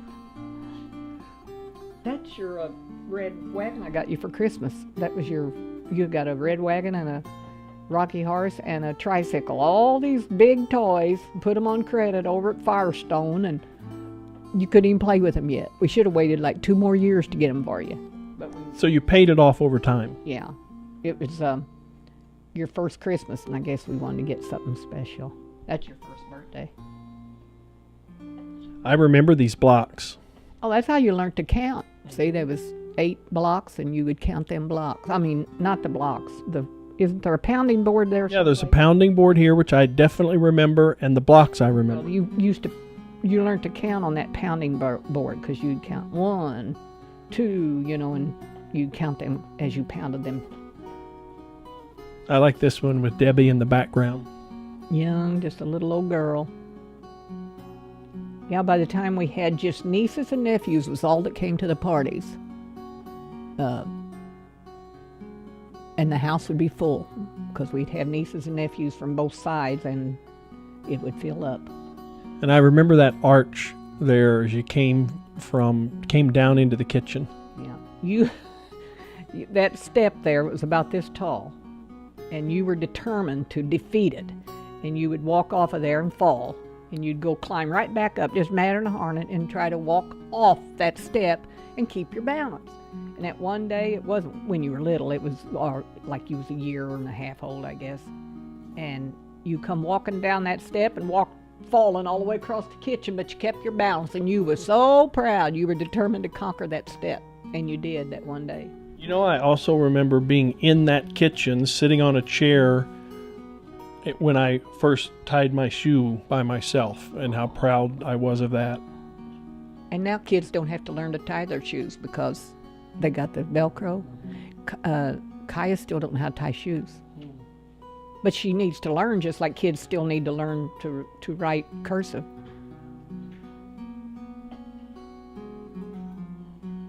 That's your red wagon I got you for Christmas. That was you got a red wagon and a Rocky Horse and a tricycle. All these big toys, put them on credit over at Firestone, and you couldn't even play with them yet. We should have waited like 2 more years to get them for you. But So you paid it off over time. yeah, it was your first Christmas, and I guess we wanted to get something special. That's your first birthday. I remember these blocks. Oh, that's how you learned to count. See, there was 8 blocks, and you would count them blocks. I mean, not the blocks. Isn't there a pounding board there? Yeah, there's a pounding board here, which I definitely remember, and the blocks I remember. You learned to count on that pounding board because you'd count 1, 2, and you'd count them as you pounded them. I like this one with Debbie in the background. Young, just a little old girl. Yeah, by the time we had just nieces and nephews was all that came to the parties. And the house would be full because we'd have nieces and nephews from both sides, and it would fill up. And I remember that arch there as you came down into the kitchen. Yeah. That step there was about this tall, and you were determined to defeat it. And you would walk off of there and fall, and you'd go climb right back up, just matter in a harness, and try to walk off that step and keep your balance. And that one day, it wasn't when you were little, it was like you was a year and a half old, I guess. And you come walking down that step and falling all the way across the kitchen, but you kept your balance, and you were so proud. You were determined to conquer that step, and you did that one day. I also remember being in that kitchen, sitting on a chair when I first tied my shoe by myself, and how proud I was of that. And now kids don't have to learn to tie their shoes because they got the Velcro. Kaya still don't know how to tie shoes. But she needs to learn, just like kids still need to learn to write cursive.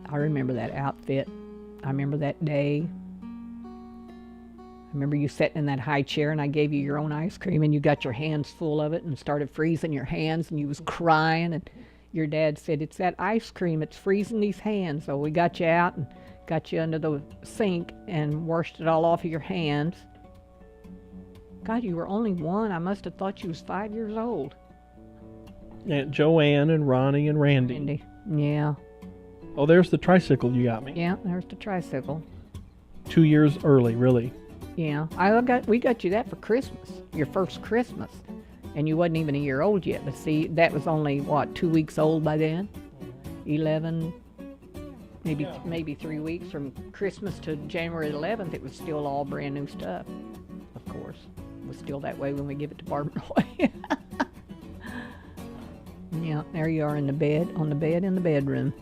I remember that outfit. I remember that day. I remember you sitting in that high chair, and I gave you your own ice cream, and you got your hands full of it and started freezing your hands, and you was crying, and your dad said, "It's that ice cream, it's freezing these hands." So we got you out and got you under the sink and washed it all off of your hands. God, you were only 1. I must have thought you was 5 years old. Aunt Joanne and Ronnie and Randy. Randy. Yeah. Oh, there's the tricycle you got me. Yeah, there's the tricycle. 2 years early, really. Yeah, we got you that for Christmas, your first Christmas, and you wasn't even a year old yet. But see, that was only what, 2 weeks old by then, 11, maybe 3 weeks from Christmas to January 11th. It was still all brand new stuff. Of course, it was still that way when we give it to Barbara Roy. Yeah, there you are on the bed in the bedroom.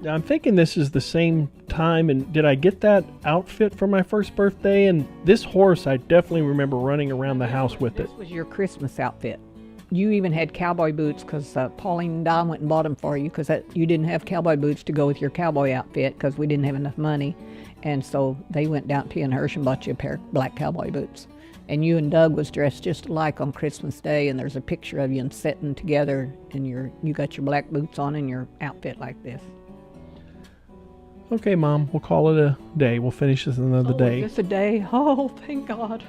Now, I'm thinking this is the same time, and did I get that outfit for my first birthday? And this horse, I definitely remember running around the house with it. This was your Christmas outfit. You even had cowboy boots because Pauline and Don went and bought them for you because you didn't have cowboy boots to go with your cowboy outfit because we didn't have enough money. And so they went down to P&Hirsch and bought you a pair of black cowboy boots. And you and Doug was dressed just alike on Christmas Day, and there's a picture of you sitting together, and you got your black boots on and your outfit like this. Okay, Mom, we'll call it a day. We'll finish this another day. Just a day? Oh, thank God.